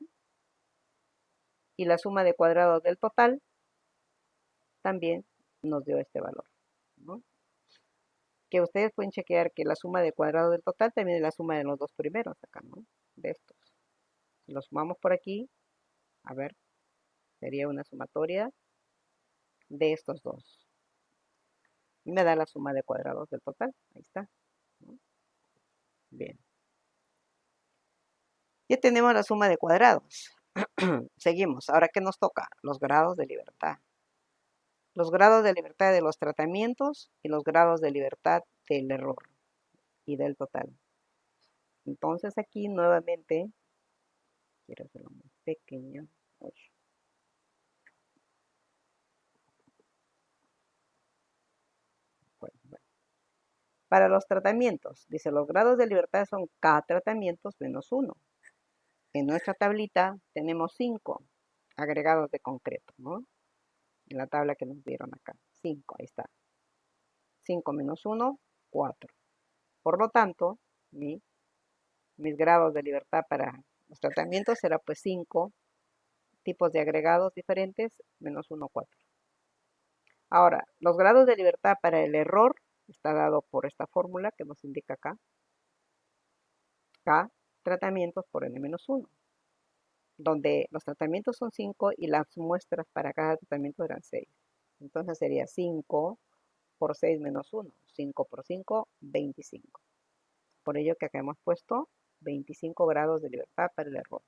Y la suma de cuadrados del total también nos dio este valor, ¿no? Que ustedes pueden chequear que la suma de cuadrados del total también es la suma de los dos primeros acá, ¿no? De estos. Si lo sumamos por aquí, a ver, sería una sumatoria de estos dos. Y me da la suma de cuadrados del total. Ahí está, ¿no? Bien. Ya tenemos la suma de cuadrados. Seguimos. Ahora, ¿qué nos toca? Los grados de libertad. Los grados de libertad de los tratamientos y los grados de libertad del error y del total. Entonces aquí nuevamente, quiero hacerlo muy pequeño. Bueno. Para los tratamientos, dice, los grados de libertad son K tratamientos menos 1. En nuestra tablita tenemos 5 agregados de concreto, ¿no? En la tabla que nos dieron acá. 5, ahí está. 5 menos 1, 4. Por lo tanto, mis grados de libertad para los tratamientos será pues 5 tipos de agregados diferentes menos 1, 4. Ahora, los grados de libertad para el error está dado por esta fórmula que nos indica acá. K tratamientos por n-1, donde los tratamientos son 5 y las muestras para cada tratamiento eran 6. Entonces sería 5 por 6 menos 1. 5 por 5, 25. Por ello que acá hemos puesto 25 grados de libertad para el error.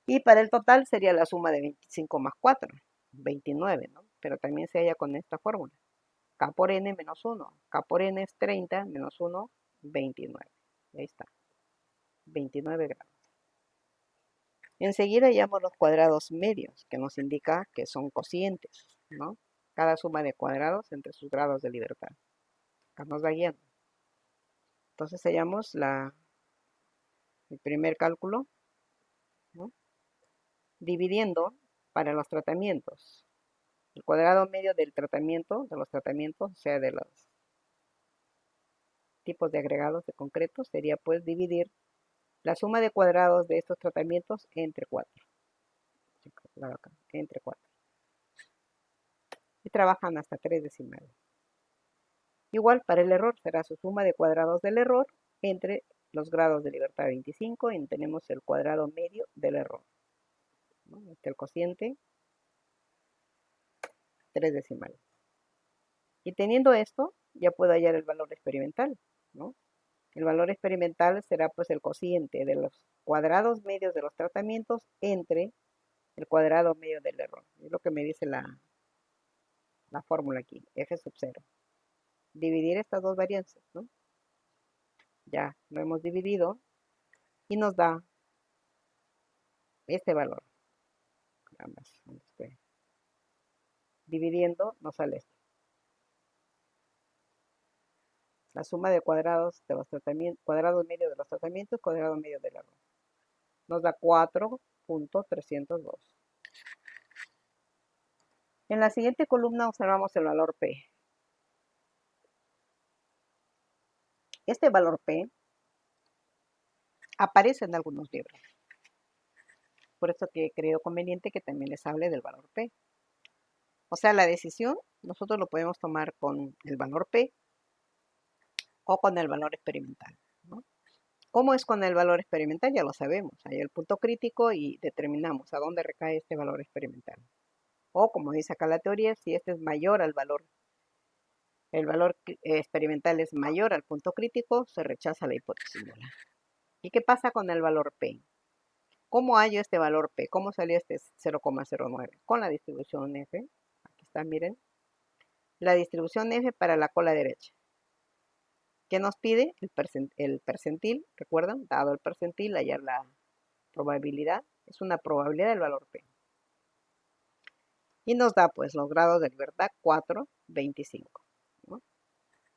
Y para el total sería la suma de 25 más 4, 29, ¿no? Pero también se halla con esta fórmula. K por n menos 1. K por n es 30 menos 1, 29. Ahí está. 29 grados. Enseguida hallamos los cuadrados medios, que nos indica que son cocientes, ¿no? Cada suma de cuadrados entre sus grados de libertad. Acá nos va guiando. Entonces hallamos el primer cálculo, ¿no? Dividiendo para los tratamientos. El cuadrado medio del tratamiento, de los tratamientos, o sea, de tipos de agregados de concreto sería pues dividir la suma de cuadrados de estos tratamientos entre 4. Entre 4. Y trabajan hasta 3 decimales. Igual para el error será su suma de cuadrados del error entre los grados de libertad 25 y tenemos el cuadrado medio del error. ¿No? El cociente 3 decimales. Y teniendo esto, ya puedo hallar el valor experimental, ¿no? El valor experimental será pues el cociente de los cuadrados medios de los tratamientos entre el cuadrado medio del error. Es lo que me dice la fórmula aquí, f sub 0. Dividir estas dos varianzas, ¿no? Ya lo hemos dividido y nos da este valor. Ambas, dividiendo nos sale esto. La suma de cuadrados de los tratamientos, cuadrado medio de los tratamientos, cuadrado medio del error. Nos da 4.302. En la siguiente columna observamos el valor P. Este valor P aparece en algunos libros. Por eso que he creído conveniente que también les hable del valor P. O sea, la decisión nosotros lo podemos tomar con el valor P o con el valor experimental, ¿no? ¿Cómo es con el valor experimental? Ya lo sabemos. Hay el punto crítico y determinamos a dónde recae este valor experimental. O, como dice acá la teoría, si este es mayor al valor, el valor experimental es mayor al punto crítico, se rechaza la hipótesis nula. ¿Y qué pasa con el valor P? ¿Cómo hallo este valor P? ¿Cómo salió este 0,09? Con la distribución F. Aquí está, miren. La distribución F para la cola derecha. ¿Qué nos pide? El percentil, ¿recuerdan? Dado el percentil, hallar la probabilidad. Es una probabilidad del valor P. Y nos da pues los grados de libertad 4,25. ¿No?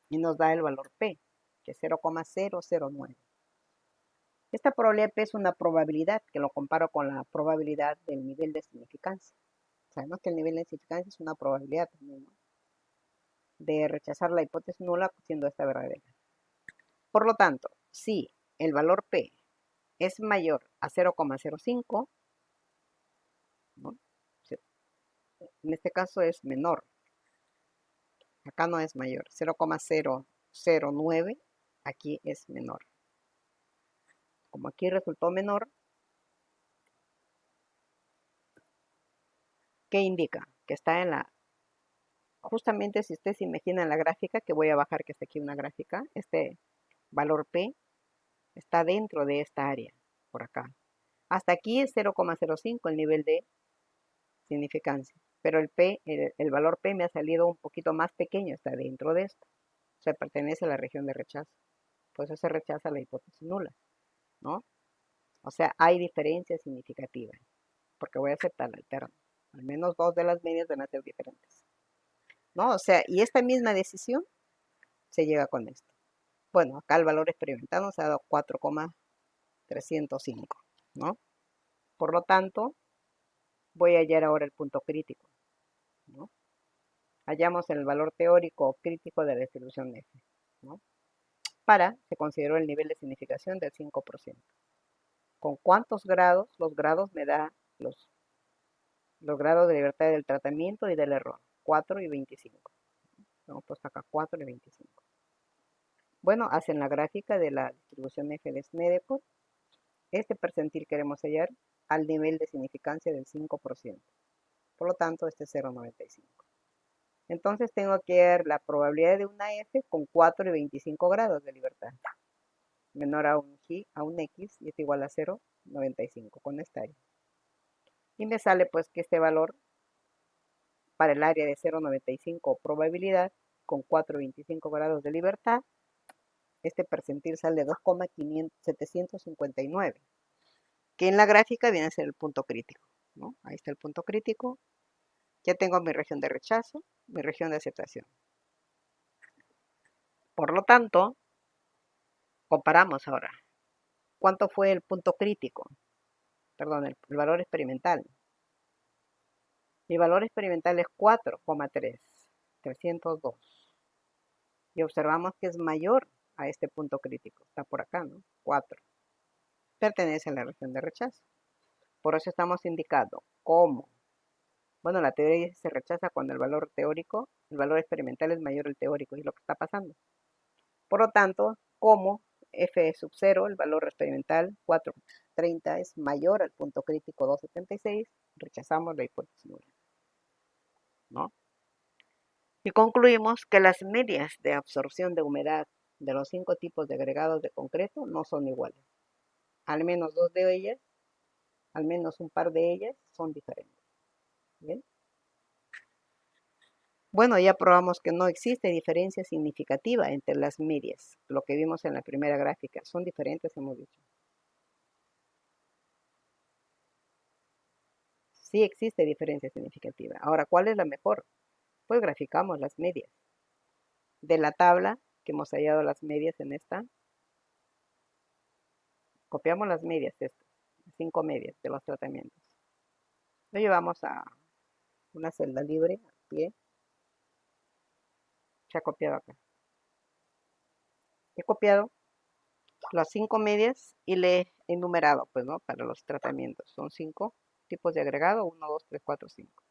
Y nos da el valor P, que es 0,009. Esta probabilidad P es una probabilidad que lo comparo con la probabilidad del nivel de significancia. Sabemos que el nivel de significancia es una probabilidad también, ¿no? De rechazar la hipótesis nula siendo esta verdadera. Por lo tanto, si el valor P es mayor a 0,05, ¿no? En este caso es menor. Acá no es mayor. 0,009, aquí es menor. Como aquí resultó menor, ¿qué indica? Que está en la... Justamente si ustedes se imaginan la gráfica, que voy a bajar que está aquí una gráfica, este valor P está dentro de esta área, por acá. Hasta aquí es 0,05 el nivel de significancia, pero el valor P me ha salido un poquito más pequeño, está dentro de esto. O sea, pertenece a la región de rechazo. Por eso se rechaza la hipótesis nula, ¿no? O sea, hay diferencias significativas, porque voy a aceptar la alterna. Al menos dos de las medias van a ser diferentes, ¿no? O sea, y esta misma decisión se llega con esto. Bueno, acá el valor experimental nos ha dado 4,305, ¿no? Por lo tanto, voy a hallar ahora el punto crítico, ¿no? Hallamos el valor teórico o crítico de la distribución F, ¿no? Se consideró el nivel de significación del 5%. ¿Con cuántos grados? Los grados me da los grados de libertad del tratamiento y del error, 4 y 25. Hemos puesto acá 4 y 25. Bueno, hacen la gráfica de la distribución F de Snedeker. Este percentil queremos hallar al nivel de significancia del 5%. Por lo tanto, este es 0,95. Entonces tengo que hallar la probabilidad de una F con 4 y 25 grados de libertad. Menor a un X y es igual a 0,95 con esta área. Y me sale pues que este valor para el área de 0,95 probabilidad con 4,25 grados de libertad, este percentil sale 2,759, que en la gráfica viene a ser el punto crítico, ¿no? Ahí está el punto crítico. Ya tengo mi región de rechazo, mi región de aceptación. Por lo tanto, comparamos ahora. ¿Cuánto fue el punto crítico? Perdón, el valor experimental. Mi valor experimental es 4,302. Y observamos que es mayor a este punto crítico. Está por acá, ¿no? 4. Pertenece a la región de rechazo. Por eso estamos indicando cómo. Bueno, la teoría dice que se rechaza cuando el valor teórico, el valor experimental es mayor al teórico, y es lo que está pasando. Por lo tanto, como f sub 0, el valor experimental 430 es mayor al punto crítico 276, rechazamos la hipótesis nula, ¿no? Y concluimos que las medias de absorción de humedad de los 5 tipos de agregados de concreto no son iguales. Al menos dos de ellas, al menos un par de ellas son diferentes. ¿Bien? Bueno, ya probamos que no existe diferencia significativa entre las medias. Lo que vimos en la primera gráfica. Son diferentes, hemos dicho. Sí existe diferencia significativa. Ahora, ¿cuál es la mejor? Pues graficamos las medias. De la tabla que hemos hallado las medias en esta, copiamos las medias estas, 5 medias de los tratamientos. Lo llevamos a una celda libre, a pie. Se ha copiado acá. He copiado las 5 medias y le he enumerado, pues, ¿no? Para los tratamientos. Son 5 tipos de agregado, 1, 2, 3, 4, 5.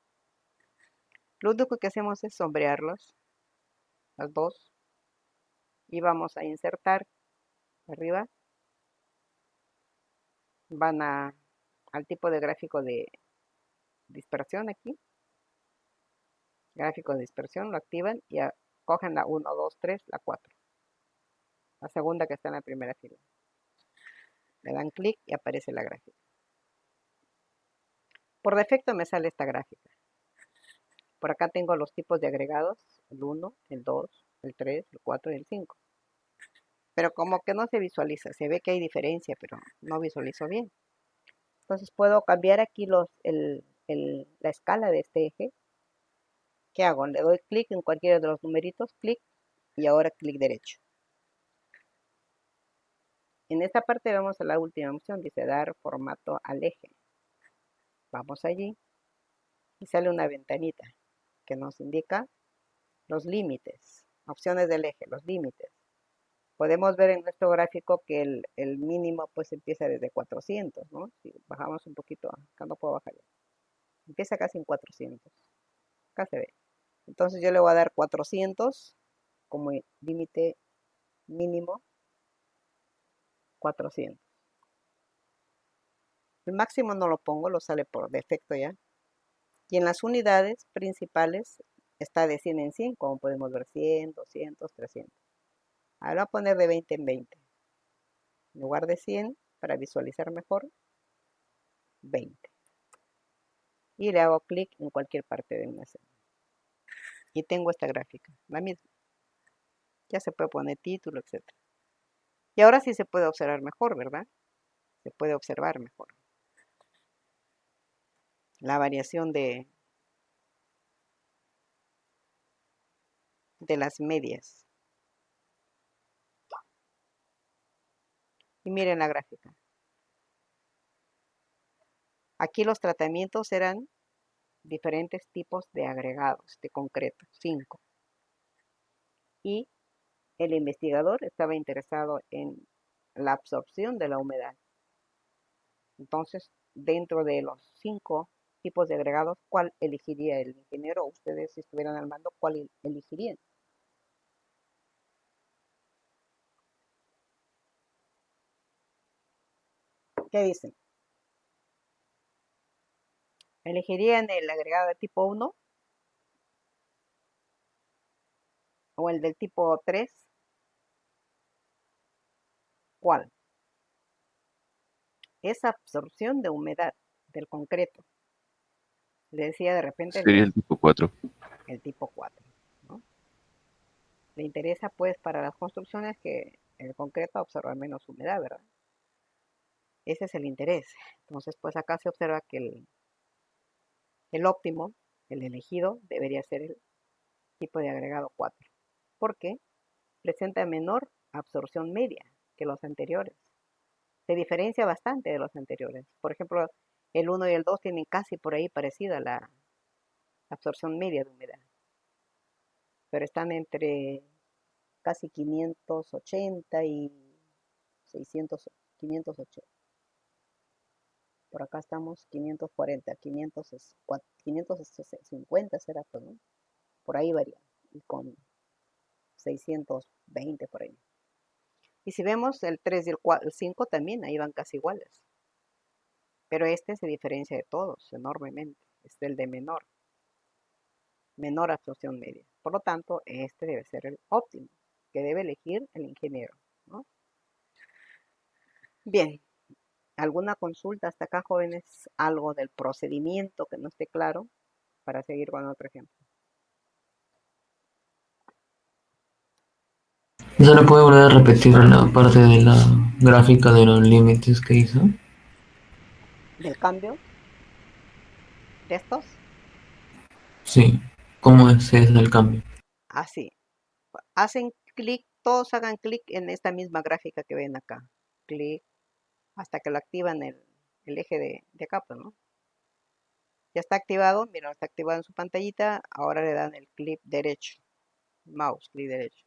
Lo único que hacemos es sombrearlos, las dos, y vamos a insertar arriba. Van al tipo de gráfico de dispersión aquí. Gráfico de dispersión, lo activan y cogen la 1, 2, 3, la 4. La segunda que está en la primera fila. Le dan clic y aparece la gráfica. Por defecto me sale esta gráfica. Por acá tengo los tipos de agregados, el 1, el 2, el 3, el 4 y el 5. Pero como que no se visualiza, se ve que hay diferencia, pero no visualizo bien. Entonces puedo cambiar aquí la escala de este eje. ¿Qué hago? Le doy clic en cualquiera de los numeritos, clic, y ahora clic derecho. En esta parte vamos a la última opción, dice dar formato al eje. Vamos allí y sale una ventanita que nos indica los límites, opciones del eje, los límites. Podemos ver en nuestro gráfico que el mínimo pues empieza desde 400, ¿no? Si bajamos un poquito, acá no puedo bajar ya. Empieza casi en 400. Acá se ve. Entonces yo le voy a dar 400 como límite mínimo, 400. El máximo no lo pongo, lo sale por defecto ya. Y en las unidades principales está de 100 en 100, como podemos ver 100, 200, 300. Ahora voy a poner de 20 en 20. En lugar de 100, para visualizar mejor, 20. Y le hago clic en cualquier parte de una celda. Y tengo esta gráfica, la misma. Ya se puede poner título, etc. Y ahora sí se puede observar mejor, ¿verdad? Se puede observar mejor la variación de las medias. Y miren la gráfica. Aquí los tratamientos eran diferentes tipos de agregados de concreto, 5. Y el investigador estaba interesado en la absorción de la humedad. Entonces, dentro de los 5 tipos de agregados, ¿cuál elegiría el ingeniero? Ustedes, si estuvieran al mando, ¿cuál elegirían? ¿Qué dicen? ¿Elegirían el agregado de tipo 1 o el del tipo 3? ¿Cuál? Esa absorción de humedad del concreto. Le decía de repente Sería el tipo 4. el tipo 4, ¿no? Le interesa pues para las construcciones que el concreto absorba menos humedad, ¿verdad? Ese es el interés. Entonces pues acá se observa que el óptimo, el elegido, debería ser el tipo de agregado 4, porque presenta menor absorción media que los anteriores. Se diferencia bastante de los anteriores. Por ejemplo, el 1 y el 2 tienen casi por ahí parecida la absorción media de humedad, pero están entre casi 580 y 600, 580. Por acá estamos 540, 550 será, pues, ¿no? Por ahí varía. Y con 620 por ahí. Y si vemos el 3 y el 5 también, ahí van casi iguales. Pero este se diferencia de todos enormemente. Es el de menor absorción media. Por lo tanto, este debe ser el óptimo que debe elegir el ingeniero, ¿no? Bien, ¿alguna consulta hasta acá, jóvenes? ¿Algo del procedimiento que no esté claro? Para seguir con otro ejemplo. ¿Solo puede volver a repetir la parte de la gráfica de los límites que hizo? Del cambio de estos, Sí. ¿Cómo es el cambio? así. Hacen clic, todos hagan clic en esta misma gráfica que ven acá. Clic hasta que lo activan el eje de acá, pues, ¿no? Ya está activado, mira, está activado en su pantallita. Ahora le dan el clic derecho, mouse, clic derecho.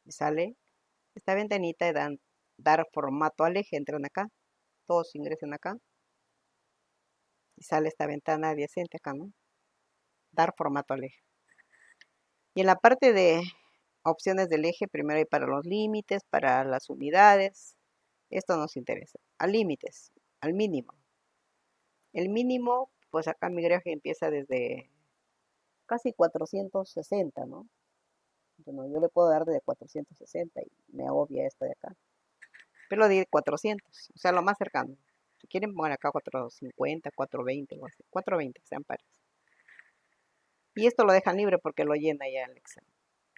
Y sale esta ventanita y dan dar formato al eje. Entran acá, todos ingresan acá. Y sale esta ventana adyacente acá, ¿no? Dar formato al eje. Y en la parte de opciones del eje, primero hay para los límites, para las unidades. Esto nos interesa. A límites, al mínimo. El mínimo, pues acá mi gráfico empieza desde casi 460, ¿no? Bueno, yo le puedo dar de 460 y me obvia esto de acá. Pero lo di 400, o sea, lo más cercano. Si quieren poner acá 450, 420 o así. 420, sean pares. Y esto lo dejan libre porque lo llena ya el examen.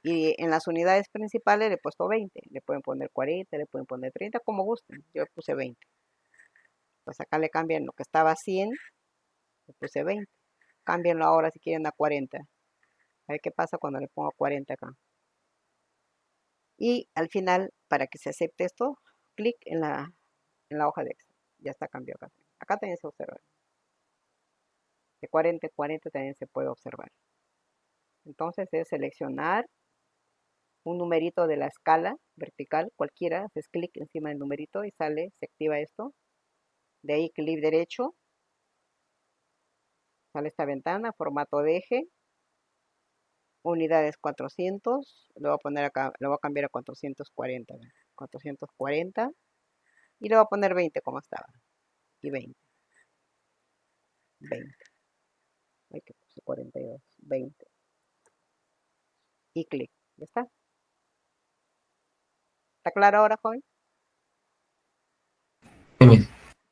Y en las unidades principales le he puesto 20. Le pueden poner 40, le pueden poner 30, como gusten. Yo le puse 20. Pues acá le cambian lo que estaba a 100, le puse 20. Cámbienlo ahora si quieren a 40. A ver qué pasa cuando le pongo 40 acá. Y al final, para que se acepte esto, clic en la hoja de Excel. Ya está cambiado acá. Acá también se observa. De 40 a 40 también se puede observar. Entonces es seleccionar un numerito de la escala vertical, cualquiera, haces clic encima del numerito y sale, se activa esto. De ahí clic derecho, sale esta ventana, formato de eje, unidades 400, lo voy a poner acá, lo voy a cambiar a 440, 440 y le voy a poner 20 como estaba, y 20, 20, hay que puse 42, 20, y clic, ya está. ¿Está claro ahora, joven?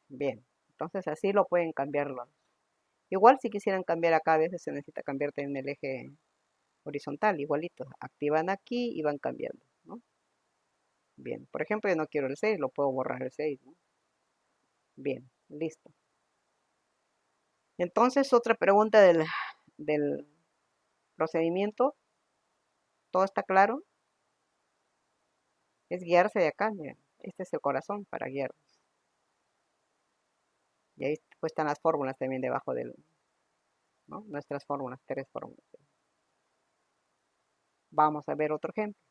Bien, entonces así lo pueden cambiarlo. Igual si quisieran cambiar acá, a veces se necesita cambiar en el eje horizontal, igualito. Activan aquí y van cambiando, ¿no? Bien, por ejemplo, yo no quiero el 6, lo puedo borrar el 6, ¿no? Bien, listo. Entonces, otra pregunta del procedimiento. ¿Todo está claro? Es guiarse de acá, miren. Este es el corazón para guiarnos. Y ahí pues están las fórmulas también debajo ¿no? Nuestras fórmulas, 3 fórmulas. Vamos a ver otro ejemplo.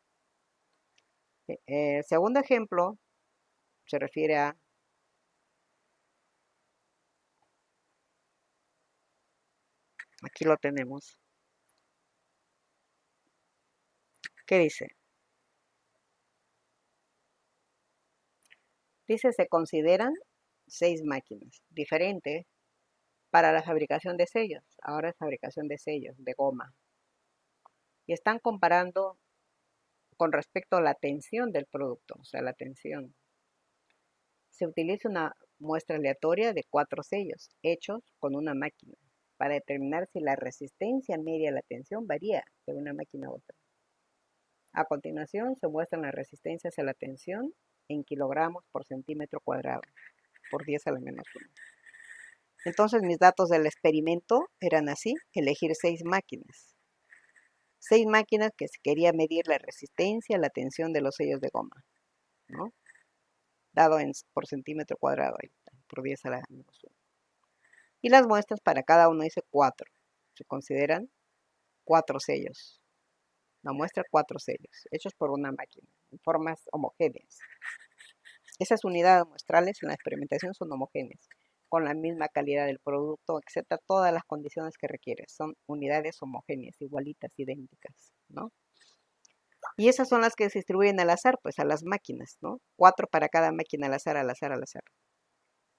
El segundo ejemplo se refiere a, aquí lo tenemos. ¿Qué dice? Dice, se consideran 6 máquinas diferentes para la fabricación de sellos. Ahora es fabricación de sellos, de goma. Y están comparando con respecto a la tensión del producto, o sea, la tensión. Se utiliza una muestra aleatoria de 4 sellos hechos con una máquina para determinar si la resistencia media a la tensión varía de una máquina a otra. A continuación se muestran las resistencias a la tensión en kilogramos por centímetro cuadrado por 10 a la menos 1. Entonces mis datos del experimento eran así, elegir 6 máquinas. 6 máquinas que se quería medir la resistencia, la tensión de los sellos de goma, ¿no? Dado por centímetro cuadrado, ahí está, por 10 a la menos 1. Y las muestras para cada uno dice 4. Se consideran 4 sellos. Nos muestra 4 sellos, hechos por una máquina, en formas homogéneas. Esas unidades muestrales en la experimentación son homogéneas, con la misma calidad del producto, etcétera, todas las condiciones que requiere. Son unidades homogéneas, igualitas, idénticas, ¿no? Y esas son las que se distribuyen al azar, pues a las máquinas, ¿no? 4 para cada máquina al azar, al azar, al azar.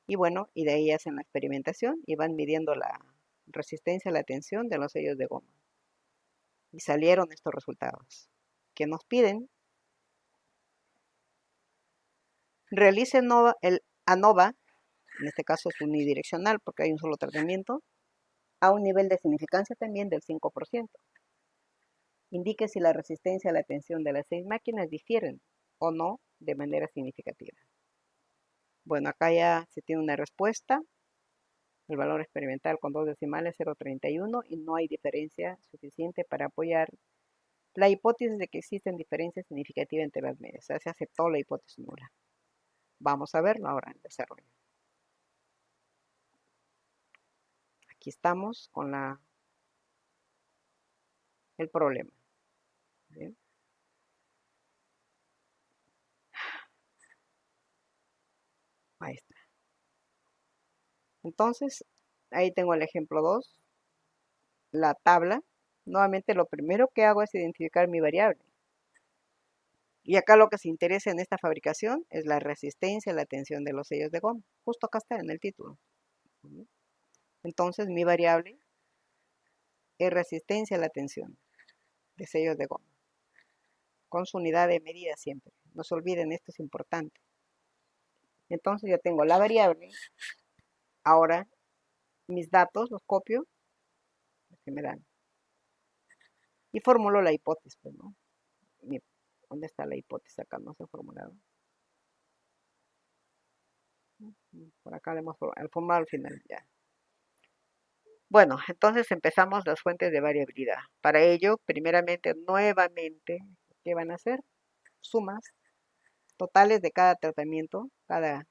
Y bueno, y de ahí hacen la experimentación y van midiendo la resistencia a la tensión de los sellos de goma. Y salieron estos resultados, que nos piden realice el ANOVA, en este caso es unidireccional porque hay un solo tratamiento, a un nivel de significancia también del 5%. Indique si la resistencia a la tensión de las 6 máquinas difieren o no de manera significativa. Bueno, acá ya se tiene una respuesta. El valor experimental con 2 decimales 0,31 y no hay diferencia suficiente para apoyar la hipótesis de que existen diferencias significativas entre las medias. O sea, se aceptó la hipótesis nula. Vamos a verlo ahora en desarrollo. Aquí estamos con el problema. ¿Bien? Ahí está. Entonces, ahí tengo el ejemplo 2, la tabla. Nuevamente lo primero que hago es identificar mi variable. Y acá lo que se interesa en esta fabricación es la resistencia a la tensión de los sellos de goma. Justo acá está en el título. Entonces mi variable es resistencia a la tensión de sellos de goma. Con su unidad de medida siempre. No se olviden, esto es importante. Entonces yo tengo la variable. Ahora mis datos los copio, los que me dan. Y formulo la hipótesis, pues, ¿no? ¿Dónde está la hipótesis? Acá no se ha formulado. Por acá le hemos formulado al final, ya. Bueno, entonces empezamos las fuentes de variabilidad. Para ello, primeramente, nuevamente, ¿qué van a hacer? Sumas totales de cada tratamiento, cada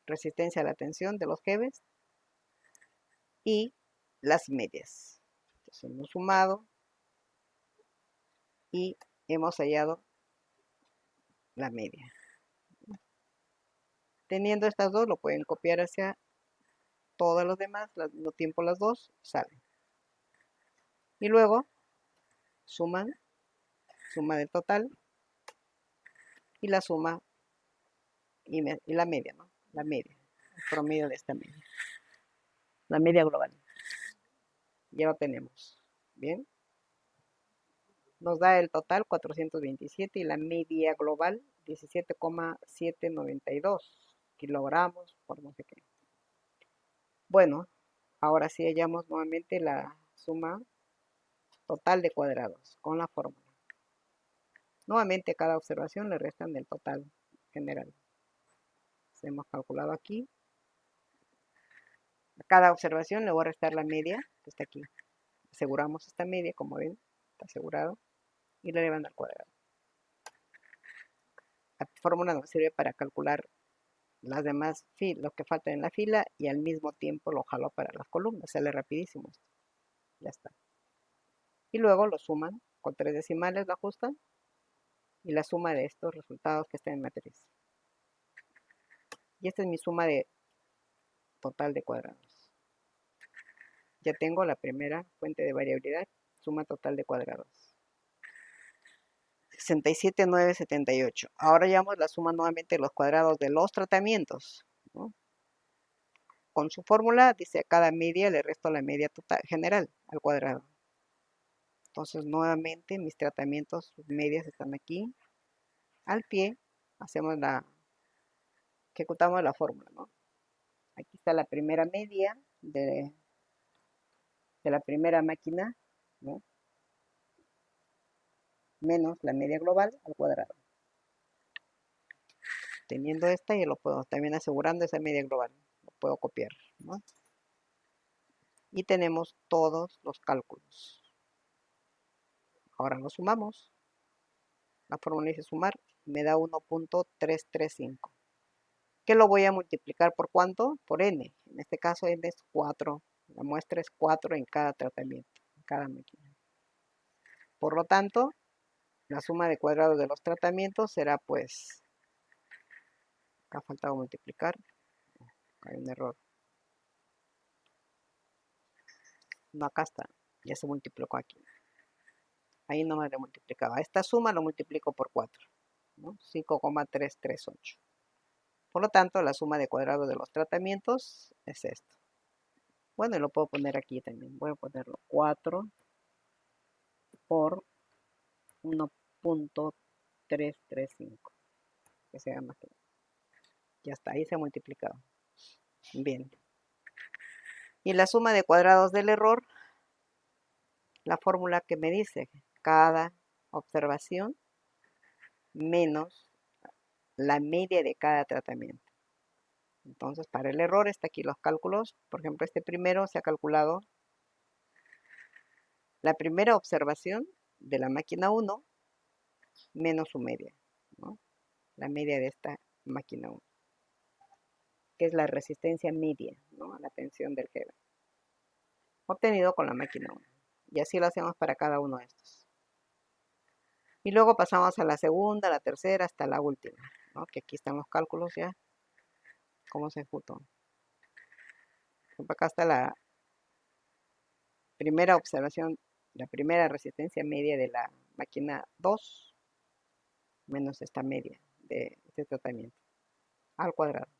resistencia a la tensión de los jefes y las medias. Entonces hemos sumado y hemos hallado la media. Teniendo estas dos, lo pueden copiar hacia todos los demás, al mismo tiempo las dos salen. Y luego suman, suma del total y la suma y la media, ¿no? La media, el promedio de esta media. La media global. Ya lo tenemos. Bien. Nos da el total 427 y la media global 17,792 kilogramos por no sé qué. Bueno, ahora sí hallamos nuevamente la suma total de cuadrados con la fórmula. Nuevamente cada observación le restan del total general. Hemos calculado aquí. A cada observación le voy a restar la media que está aquí. Aseguramos esta media, como ven, está asegurado. Y le elevan al cuadrado. La fórmula nos sirve para calcular las demás los que faltan en la fila y al mismo tiempo lo jalo para las columnas. Sale rapidísimo esto. Ya está. Y luego lo suman con 3 decimales, lo ajustan y la suma de estos resultados que están en matriz. Y esta es mi suma de total de cuadrados. Ya tengo la primera fuente de variabilidad, suma total de cuadrados. 67,978. Ahora llevamos la suma nuevamente de los cuadrados de los tratamientos, ¿no? Con su fórmula dice a cada media le resto la media total general al cuadrado. Entonces nuevamente mis tratamientos, sus medias están aquí. Al pie ejecutamos la fórmula, ¿no? Aquí está la primera media de la primera máquina, ¿no? Menos la media global al cuadrado. Teniendo esta, yo lo puedo, también asegurando esa media global, lo puedo copiar, ¿no? Y tenemos todos los cálculos. Ahora lo sumamos. La fórmula dice sumar, me da 1,335. ¿Qué lo voy a multiplicar por cuánto? Por n. En este caso n es 4. La muestra es 4 en cada tratamiento, en cada máquina. Por lo tanto, la suma de cuadrados de los tratamientos será pues, acá ha faltado multiplicar, hay un error. No, acá está, ya se multiplicó aquí. Ahí no me lo multiplicaba. Esta suma lo multiplico por 4, ¿no? 5,338. Por lo tanto, la suma de cuadrados de los tratamientos es esto. Bueno, y lo puedo poner aquí también. Voy a ponerlo 4 por 1,335. Que sea más que. Ya está, ahí se ha multiplicado. Bien. Y la suma de cuadrados del error, la fórmula que me dice cada observación menos la media de cada tratamiento. Entonces, para el error está aquí los cálculos. Por ejemplo, este primero se ha calculado la primera observación de la máquina 1 menos su media, ¿no? La media de esta máquina 1, que es la resistencia media, ¿no? A la tensión del G obtenido con la máquina 1. Y así lo hacemos para cada uno de estos. Y luego pasamos a la segunda, la tercera, hasta la última, ¿no? Que aquí están los cálculos ya, cómo se ejecutó. Acá está la primera observación, la primera resistencia media de la máquina 2 menos esta media de este tratamiento al cuadrado.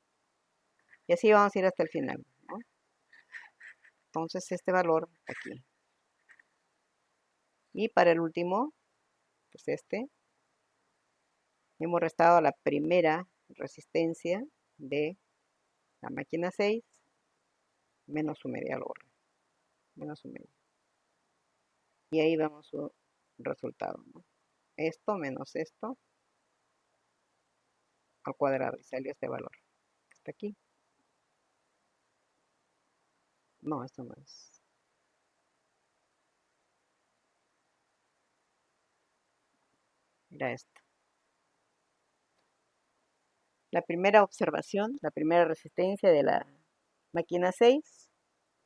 Y así vamos a ir hasta el final, ¿no? Entonces este valor aquí. Y para el último, pues hemos restado la primera resistencia de la máquina 6 menos su media, lo borré, menos su media. Y ahí vemos su resultado, ¿no? Esto menos esto al cuadrado y salió este valor. Está aquí. No, esto no es. Mira esto. La primera observación, la primera resistencia de la máquina 6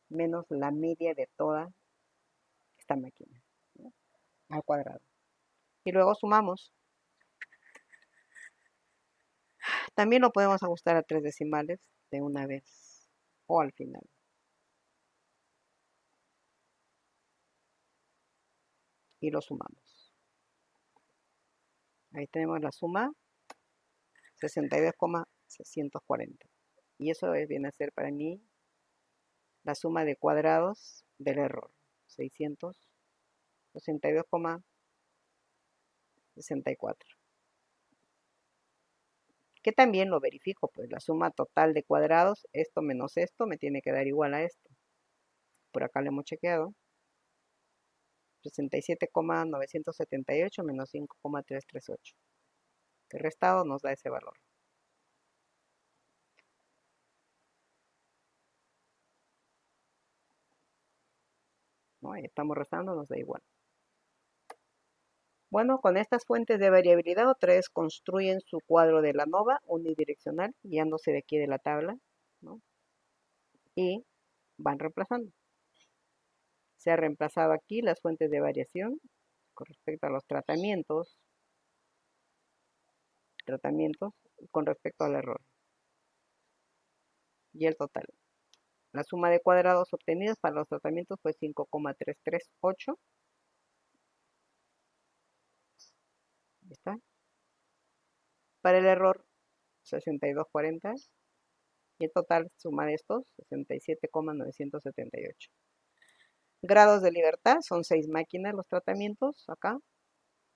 menos la media de toda esta máquina, ¿no? Al cuadrado. Y luego sumamos. También lo podemos ajustar a 3 decimales de una vez o al final. Y lo sumamos. Ahí tenemos la suma 62,640. Y eso viene a ser para mí la suma de cuadrados del error. 662,64. Que también lo verifico, pues la suma total de cuadrados, esto menos esto, me tiene que dar igual a esto. Por acá lo hemos chequeado. 67,978 menos 5,338. El restado nos da ese valor. ¿No? Ahí estamos restando, nos da igual. Bueno, con estas fuentes de variabilidad, ustedes construyen su cuadro de la ANOVA unidireccional, guiándose de aquí de la tabla, ¿no? Y van reemplazando. Se ha reemplazado aquí las fuentes de variación con respecto a los tratamientos con respecto al error. Y el total. La suma de cuadrados obtenidos para los tratamientos fue 5,338. ¿Está? Para el error, 62,40. Y el total, suma de estos, 67,978. Grados de libertad, son 6 máquinas los tratamientos, acá.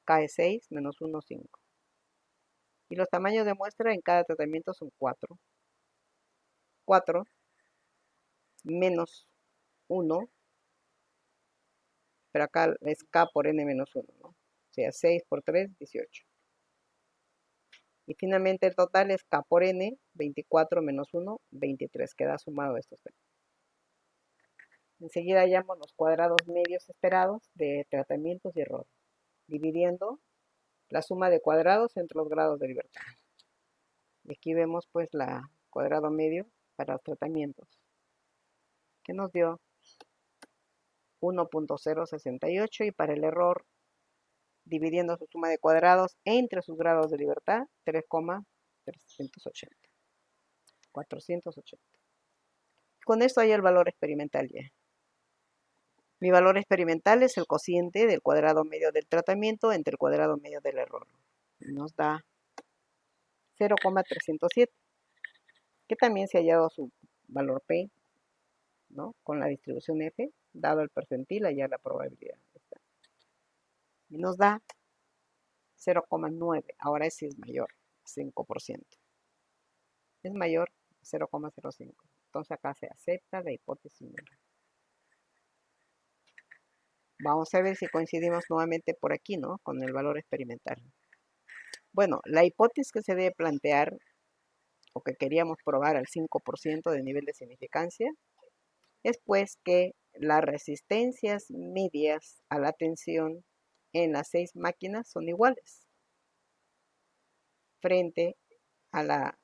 Cae 6 menos 1, 5. Y los tamaños de muestra en cada tratamiento son 4. 4 menos 1, pero acá es K por N menos 1, ¿no? O sea, 6 por 3, 18. Y finalmente el total es K por N, 24 menos 1, 23. Queda sumado estos tres. Enseguida hallamos los cuadrados medios esperados de tratamientos y error, dividiendo la suma de cuadrados entre los grados de libertad. Y aquí vemos pues la cuadrado medio para los tratamientos, que nos dio 1,068 y para el error dividiendo su suma de cuadrados entre sus grados de libertad, 3,380. 480. Con esto hay el valor experimental ya. Mi valor experimental es el cociente del cuadrado medio del tratamiento entre el cuadrado medio del error. Nos da 0,307, que también se ha hallado su valor P, ¿no? Con la distribución F, dado el percentil, hallar la probabilidad. Y nos da 0,9. Ahora sí es mayor, 5%. Es mayor 0,05. Entonces acá se acepta la hipótesis nula. Vamos a ver si coincidimos nuevamente por aquí, ¿no? Con el valor experimental. Bueno, la hipótesis que se debe plantear, o que queríamos probar al 5% de nivel de significancia, es pues que las resistencias medias a la tensión en las 6 máquinas son iguales, frente a la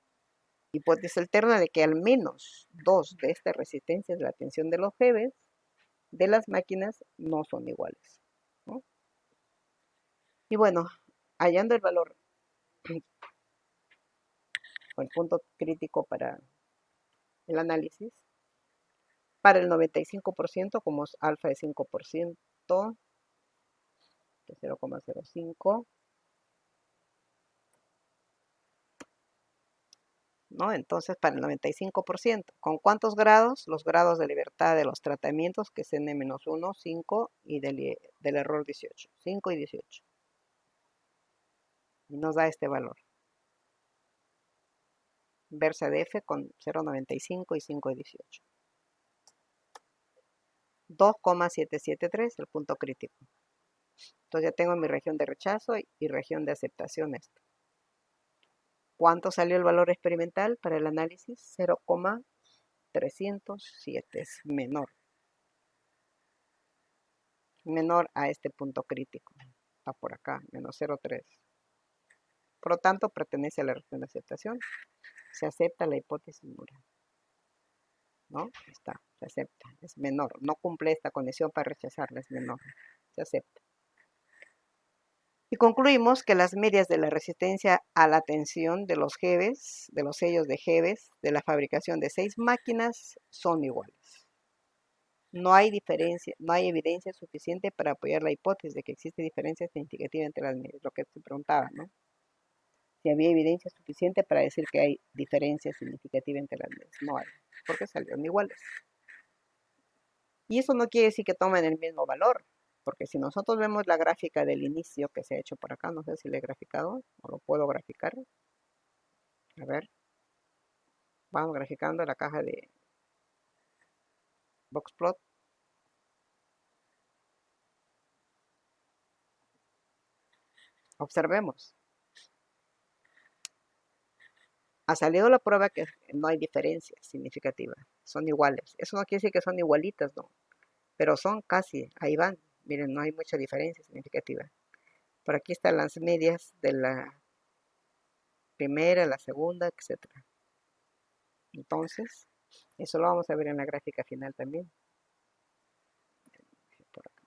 hipótesis alterna de que al menos 2 de estas resistencias de la tensión de los jefes de las máquinas no son iguales, ¿no? Y bueno, hallando el valor o el punto crítico para el análisis, para el 95%, como es alfa de 5%, de 0,05, ¿no? Entonces, para el 95%, ¿con cuántos grados? Los grados de libertad de los tratamientos, que es n-1, 5, y del error 18, 5 y 18. Y nos da este valor. Versa de F con 0,95 y 5 y 18. 2,773, el punto crítico. Entonces ya tengo mi región de rechazo y región de aceptación esto. ¿Cuánto salió el valor experimental para el análisis? 0,307, es menor. Menor a este punto crítico. Está por acá, menos 0,3. Por lo tanto, pertenece a la región de aceptación. Se acepta la hipótesis nula. ¿No? Está, se acepta. Es menor. No cumple esta condición para rechazarla, es menor. Se acepta. Y concluimos que las medias de la resistencia a la tensión de los jefes, de los sellos de jefes, de la fabricación de 6 máquinas, son iguales. No hay diferencia, no hay evidencia suficiente para apoyar la hipótesis de que existe diferencia significativa entre las medias, lo que te preguntaba, ¿no? Si había evidencia suficiente para decir que hay diferencia significativa entre las medias. No hay, porque salieron iguales. Y eso no quiere decir que tomen el mismo valor, porque si nosotros vemos la gráfica del inicio que se ha hecho por acá, no sé si le he graficado o lo puedo graficar. A ver, vamos graficando la caja de Boxplot. Observemos. Ha salido la prueba que no hay diferencia significativa, son iguales. Eso no quiere decir que son igualitas, no, pero son casi, ahí van. Miren, no hay mucha diferencia significativa. Por aquí están las medias de la primera, la segunda, etcétera. Entonces, eso lo vamos a ver en la gráfica final también. Por acá.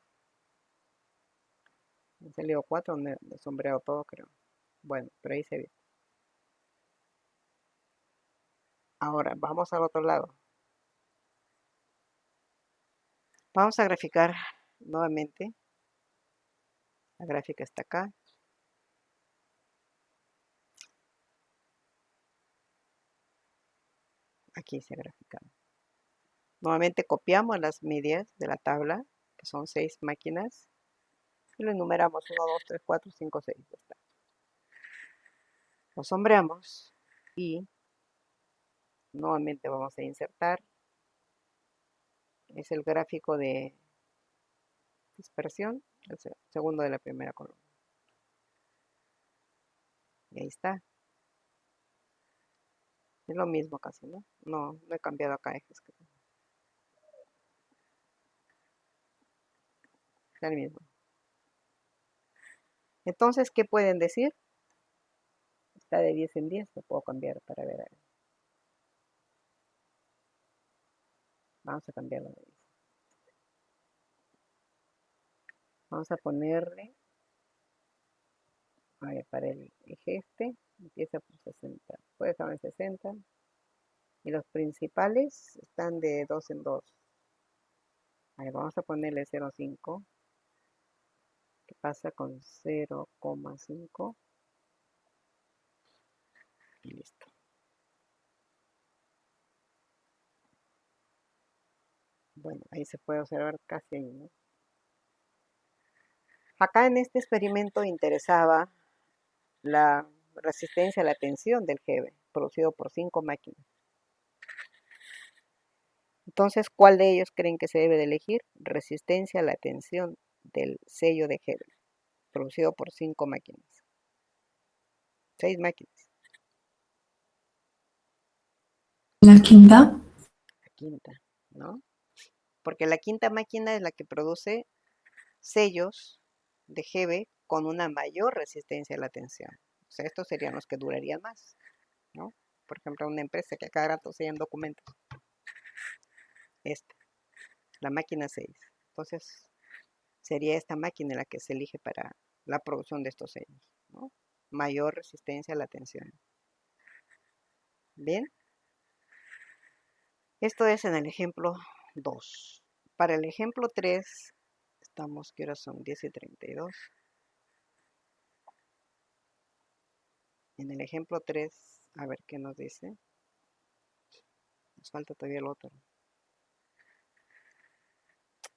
Me salió 4, me he sombreado todo, creo. Bueno, pero ahí se ve. Ahora, vamos al otro lado. Vamos a graficar nuevamente. La gráfica está acá. Aquí se ha graficado. Nuevamente copiamos las medias de la tabla, que son 6 máquinas, y lo enumeramos 1, 2, 3, 4, 5, 6. Ya está. Lo sombreamos y nuevamente vamos a insertar. Es el gráfico de dispersión, el segundo de la primera columna. Y ahí está. Es lo mismo casi, ¿no? No he cambiado acá ejes. Es el mismo. Entonces, ¿qué pueden decir? Está de 10 en 10, lo puedo cambiar para ver. Vamos a cambiarlo de 10. Vamos a ponerle A ver, para el eje empieza por 60. Puede estar en 60. Y los principales están de 2 en 2. A ver, vamos a ponerle 0,5. ¿Qué pasa con 0,5? Y listo. Bueno, ahí se puede observar casi ahí, ¿no? Acá en este experimento interesaba la resistencia a la tensión del Hebe, producido por 5 máquinas. Entonces, ¿cuál de ellos creen que se debe de elegir? Resistencia a la tensión del sello de Hebe, producido por 5 máquinas. 6 máquinas. La quinta. La quinta, ¿no? Porque la quinta máquina es la que produce sellos de Hebe con una mayor resistencia a la tensión. O sea, estos serían los que durarían más, ¿no? Por ejemplo, una empresa que a cada rato sellan documentos. Esta, la máquina 6. Entonces, sería esta máquina la que se elige para la producción de estos sellos, ¿no? Mayor resistencia a la tensión. Bien, esto es en el ejemplo 2. Para el ejemplo 3, estamos, ¿qué horas son? 10:32. En el ejemplo 3, a ver qué nos dice. Nos falta todavía el otro.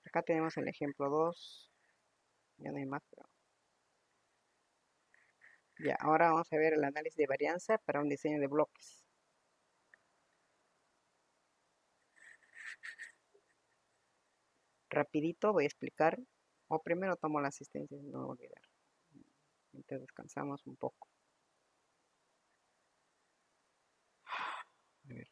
Acá tenemos el ejemplo 2. Ya no hay más, pero... Ya, ahora vamos a ver el análisis de varianza para un diseño de bloques. Rapidito voy a explicar. O primero tomo la asistencia, no olvidar. Entonces descansamos un poco. A ver.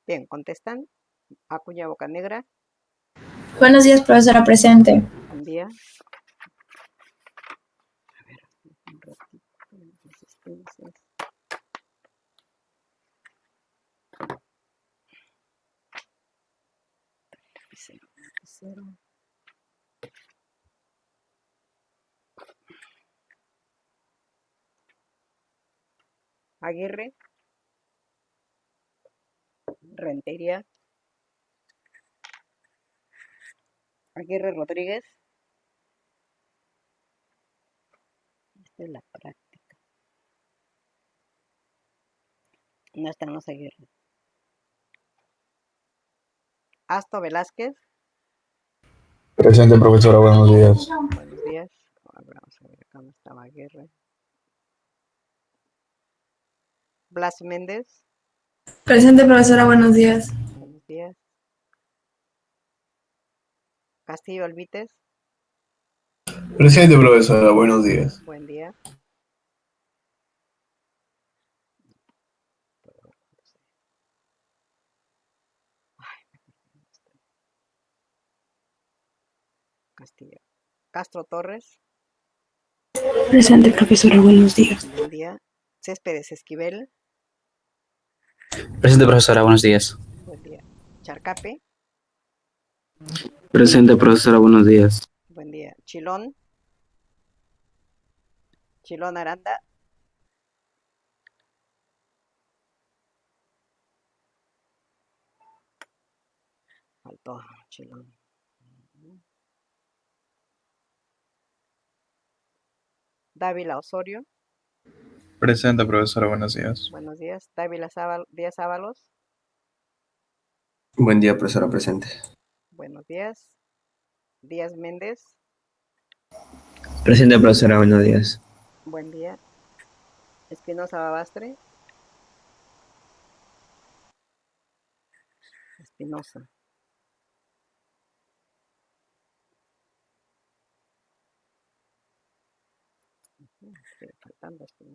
Bien, contestan. Acuña Boca Negra. Buenos días, profesora presente. Buen día. A ver, un ratito. Resistencias. Lapicero, lapicero. Aguirre. Rentería. Aguirre Rodríguez. Esta es la práctica. No están los Aguirre. Asto Velázquez. Presente, profesora, buenos días. Buenos días. Ahora vamos a ver, acá no estaba Aguirre. Blas Méndez. Presente, profesora, buenos días. Buenos días. Castillo Alvites. Presente, profesora, buenos días. Buen día. Castillo. Castro Torres. Presente, profesora, buenos días. Buen día. Céspedes Esquivel. Presente, profesora, buenos días. Buen día. Charcape. Presente, profesora, buenos días. Buen día. Chilón. Chilón Aranda. Faltó Chilón. Dávila Osorio. Presente, profesora, buenos días. Buenos días. Dávila Díaz Ábalos. Buen día, profesora presente. Buenos días. Díaz Méndez. Presente, profesora, buenos días. Buen día. Espinosa Babastre. Espinosa. Estoy faltando esto.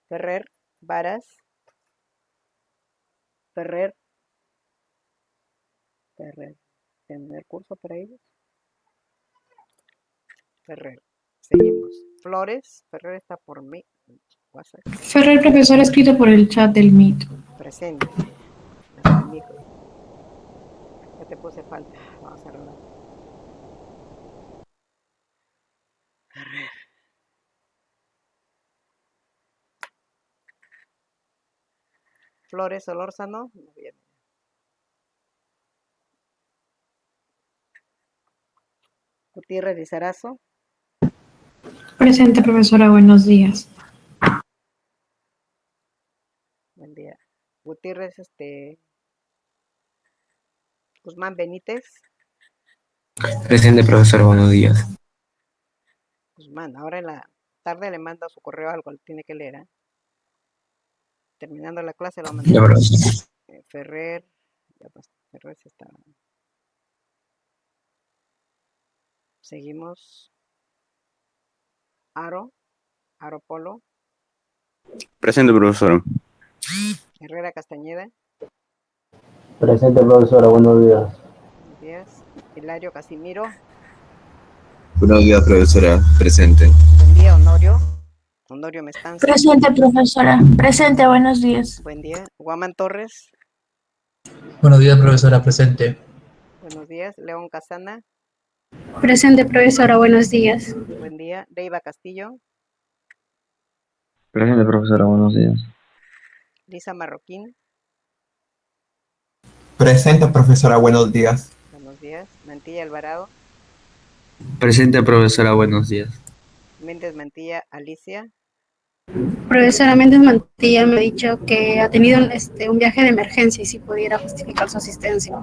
Ferrer, Varas, Ferrer, ¿Tener curso para ellos? Ferrer. Seguimos. Flores, Ferrer está por mí. WhatsApp. Ferrer, profesor, escrito por el chat del Meet. Presente. Hasta el micro. Ya te puse falta. Vamos a rodar. Ferrer. Flores, Solórzano. No viene. Gutiérrez, Lizarazo. Presente, profesora, buenos días. Buen día. Gutiérrez, Guzmán Benítez. Presente, profesora, buenos días. Guzmán, ahora en la tarde le manda su correo algo, tiene que leer, ¿eh? Terminando la clase lo manda. Ya, profesor. Ferrer, ya basta, Ferrer se está. Seguimos. Aro Polo, Presente, profesora. Herrera Castañeda, Presente, profesora, buenos días. buenos días. Hilario Casimiro, Buenos días, profesora. Presente. buen día. Honorio Mestanza, Presente, profesora. Presente, buenos días. buen día. Guamán Torres, Buenos días, profesora, presente. buenos días. León Casana, Presente, profesora, buenos días. buen día. Deiva Castillo, Presente, profesora, buenos días. Lisa Marroquín, Presente, profesora, buenos días. buenos días. Mantilla Alvarado, Presente, profesora, buenos días. Méndez Mantilla Alicia, Profesora Méndez Mantilla me ha dicho que ha tenido un viaje de emergencia y si pudiera justificar su asistencia.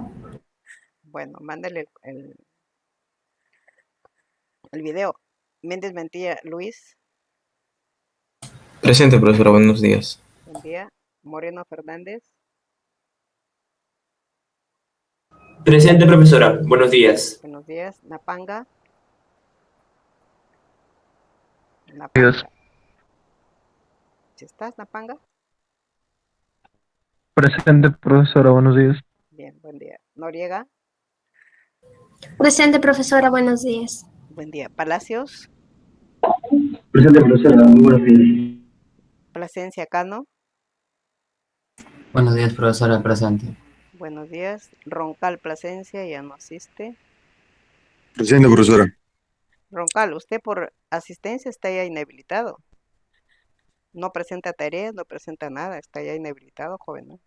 bueno, mándale el video. Méndez Mantilla Luis, Presente, profesora, buenos días. buen día. Moreno Fernández, Presente, profesora. Buenos días. buenos días. Napanga, Días. ¿Si estás, Napanga? Presente, profesora, buenos días. Bien, buen día. Noriega, Presente, profesora, buenos días. buen día. Palacios, Presente, profesora, muy buenos días. Plasencia Cano, Buenos días, profesora, presente. buenos días. Roncal Plasencia, ya no asiste. Presente, profesora. Roncal, usted por asistencia está ya inhabilitado. No presenta tareas, no presenta nada, está ya inhabilitado, joven, ¿no?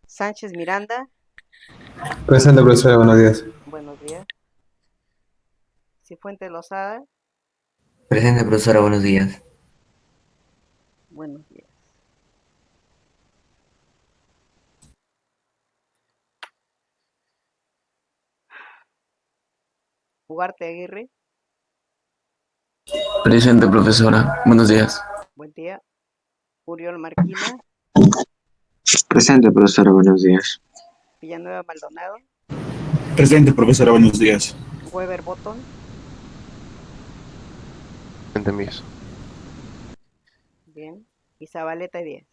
Sánchez Miranda, Presente, profesora, buenos días. buenos días. Cifuentes Lozada, Presente, profesora, buenos días. buenos días. Ugarte Aguirre, Presente, profesora, buenos días. buen día. Uriol Marquina, Presente, profesora, buenos días. Villanueva Maldonado, Presente, profesora, buenos días. Weber Botton, Presente, mis. bien. Y Zabaleta 10.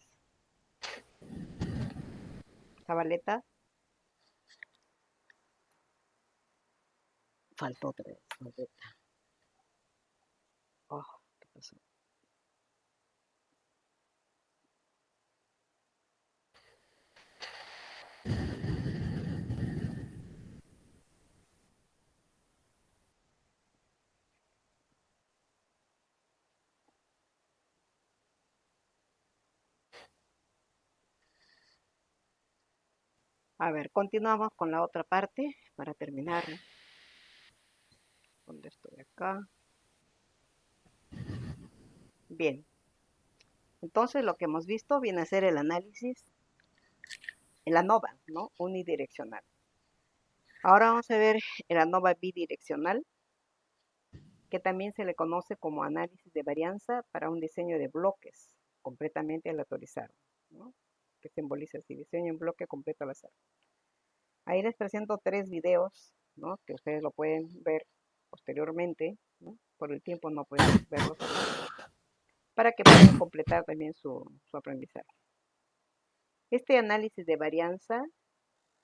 Zabaleta, faltó 3. Zabaleta. Oh, ¿qué pasó? A ver, continuamos con la otra parte para terminar. ¿Dónde estoy acá? Bien. Entonces lo que hemos visto viene a ser el análisis en la ANOVA, ¿no? Unidireccional. Ahora vamos a ver el ANOVA bidireccional, que también se le conoce como análisis de varianza para un diseño de bloques completamente aleatorizados, ¿no? Que simboliza así, diseño en bloque completo al azar. Ahí les presento 3 videos, ¿no? Que ustedes lo pueden ver posteriormente, ¿no? Por el tiempo no podemos verlos acá, para que puedan completar también su aprendizaje. Este análisis de varianza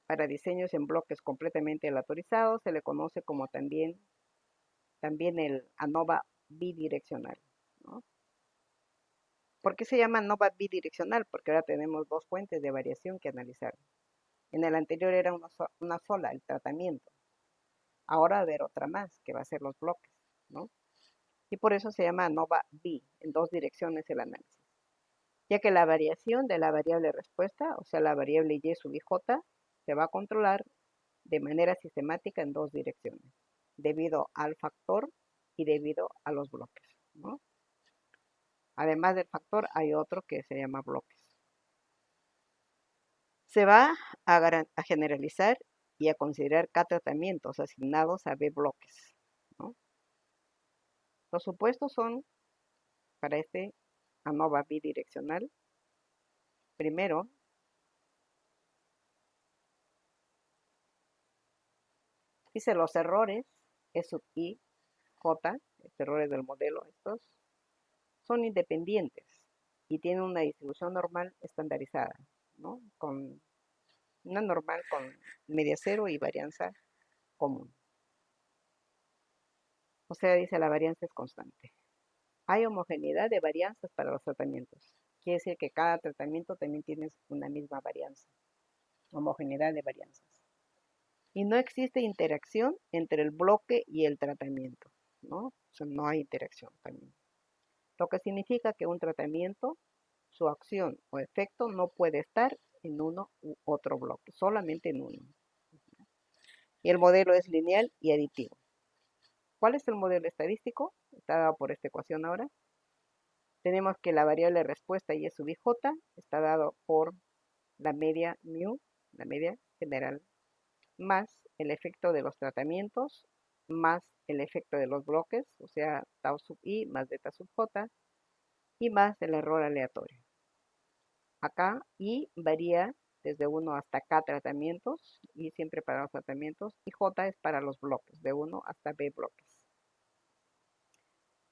para diseños en bloques completamente aleatorizados se le conoce como también el ANOVA bidireccional, ¿no? ¿Por qué se llama ANOVA bidireccional? Porque ahora tenemos dos fuentes de variación que analizar. En el anterior era una sola, el tratamiento. Ahora va a haber otra más, que va a ser los bloques, ¿no? Y por eso se llama ANOVA bi, en dos direcciones el análisis. Ya que la variación de la variable respuesta, o sea, la variable y sub j, se va a controlar de manera sistemática en dos direcciones, debido al factor y debido a los bloques, ¿no? Además del factor, hay otro que se llama bloques. Se va a generalizar y a considerar K tratamientos asignados a B bloques, ¿no? Los supuestos son, para este ANOVA bidireccional, primero, dice los errores E sub I, J, los errores del modelo, estos, son independientes y tienen una distribución normal estandarizada, ¿no? Con una normal con media cero y varianza común. O sea, dice la varianza es constante. Hay homogeneidad de varianzas para los tratamientos. Quiere decir que cada tratamiento también tiene una misma varianza, homogeneidad de varianzas. Y no existe interacción entre el bloque y el tratamiento, ¿no? O sea, no hay interacción también. Lo que significa que un tratamiento, su acción o efecto no puede estar en uno u otro bloque, solamente en uno. Y el modelo es lineal y aditivo. ¿Cuál es el modelo estadístico? Está dado por esta ecuación ahora. Tenemos que la variable respuesta y sub j está dado por la media mu, la media general, más el efecto de los tratamientos, más el efecto de los bloques, o sea, tau sub i más beta sub j, y más el error aleatorio. Acá i varía desde 1 hasta k tratamientos, y siempre para los tratamientos, y j es para los bloques, de 1 hasta b bloques.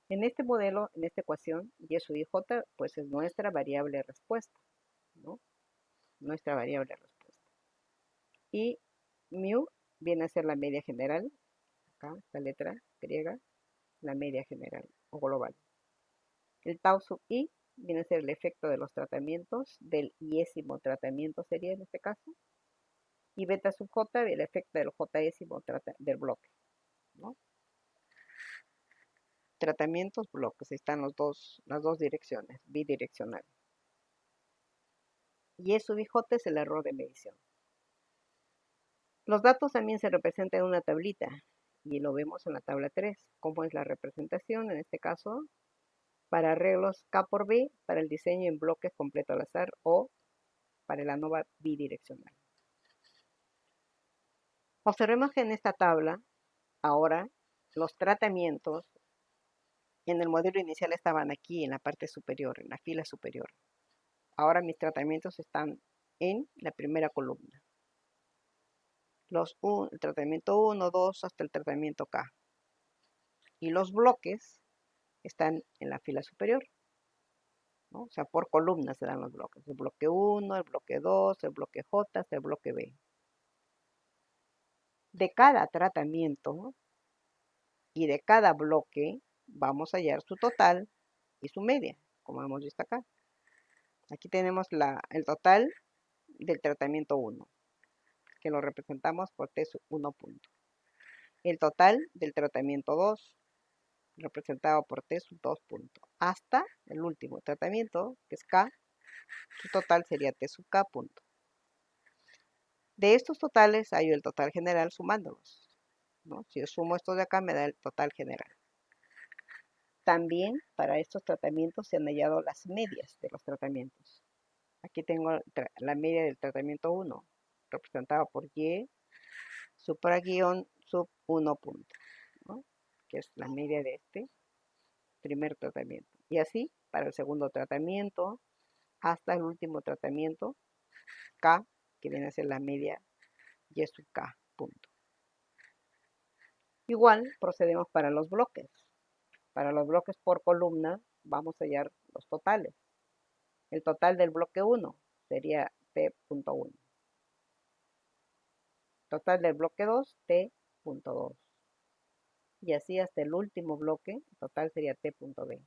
En este modelo, en esta ecuación, y sub i j, pues es nuestra variable respuesta, ¿no? Nuestra variable respuesta. Y mu viene a ser la media general, acá, esta letra griega, la media general o global. El tau sub i viene a ser el efecto de los tratamientos, del iésimo tratamiento sería en este caso, y beta sub j, el efecto del jésimo del bloque, ¿no? Tratamientos, bloques, están las dos direcciones, bidireccional. Y sub i j es el error de medición. Los datos también se representan en una tablita, y lo vemos en la tabla 3, cómo es la representación, en este caso, para arreglos K por B, para el diseño en bloques completo al azar o para el ANOVA bidireccional. Observemos que en esta tabla, ahora, los tratamientos en el modelo inicial estaban aquí en la parte superior, en la fila superior. Ahora mis tratamientos están en la primera columna. El tratamiento 1, 2, hasta el tratamiento K. Y los bloques están en la fila superior, ¿no? O sea, por columnas se dan los bloques. El bloque 1, el bloque 2, el bloque J, hasta el bloque B. De cada tratamiento y de cada bloque vamos a hallar su total y su media, como hemos visto acá. Aquí tenemos el total del tratamiento 1, que lo representamos por T sub 1 punto. El total del tratamiento 2, representado por T sub 2 punto. Hasta el último tratamiento, que es K, su total sería T sub K punto. De estos totales hay el total general sumándolos, ¿no? Si yo sumo estos de acá me da el total general. También para estos tratamientos se han hallado las medias de los tratamientos. Aquí tengo la media del tratamiento 1, representada por Y supra-guión sub 1 punto, ¿no? Que es la media de este primer tratamiento. Y así para el segundo tratamiento hasta el último tratamiento, K, que viene a ser la media Y sub K punto. Igual procedemos para los bloques. Para los bloques por columna vamos a hallar los totales. El total del bloque 1 sería T.1. Total del bloque 2, T.2. Y así hasta el último bloque, total sería T.B.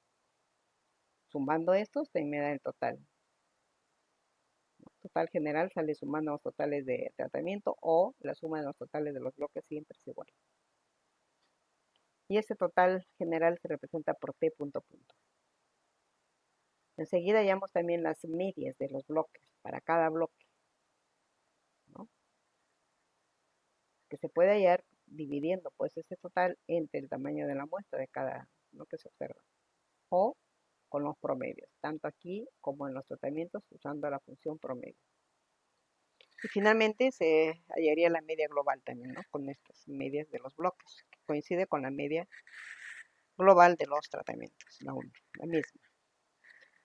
Sumando estos, me da el total. Total general sale sumando los totales de tratamiento o la suma de los totales de los bloques siempre es igual. Y ese total general se representa por T.punto. Enseguida hallamos también las medias de los bloques para cada bloque, ¿no? Que se puede hallar dividiendo pues ese total entre el tamaño de la muestra de cada lo que se observa o con los promedios, tanto aquí como en los tratamientos usando la función promedio. Y finalmente se hallaría la media global también, ¿no? Con estas medias de los bloques, que coincide con la media global de los tratamientos, la misma.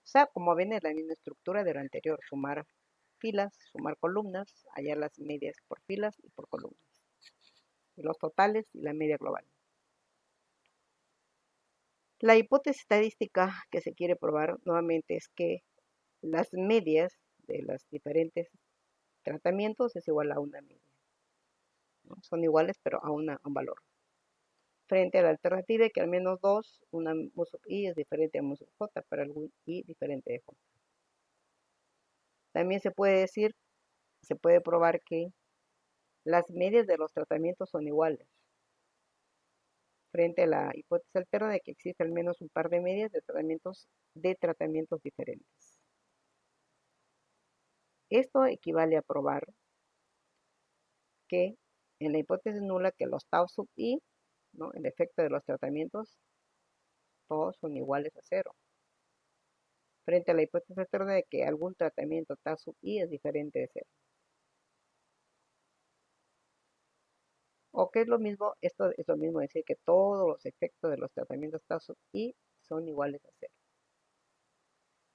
O sea, como ven, es la misma estructura de lo anterior, sumar filas, sumar columnas, hallar las medias por filas y por columnas. Y los totales y la media global. La hipótesis estadística que se quiere probar nuevamente es que las medias de los diferentes tratamientos es igual a una media, ¿no? Son iguales pero a un valor. Frente a la alternativa que al menos 2, una mu sub i es diferente a mu sub j, para algún i diferente de j. También se puede probar que las medias de los tratamientos son iguales. Frente a la hipótesis alterna de que existe al menos un par de medias de tratamientos diferentes. Esto equivale a probar que en la hipótesis nula que los tau sub i, ¿no? El efecto de los tratamientos, todos son iguales a 0. Frente a la hipótesis alterna de que algún tratamiento tau sub i es diferente de 0. O que es lo mismo, esto es lo mismo decir que todos los efectos de los tratamientos tau sub i son iguales a 0.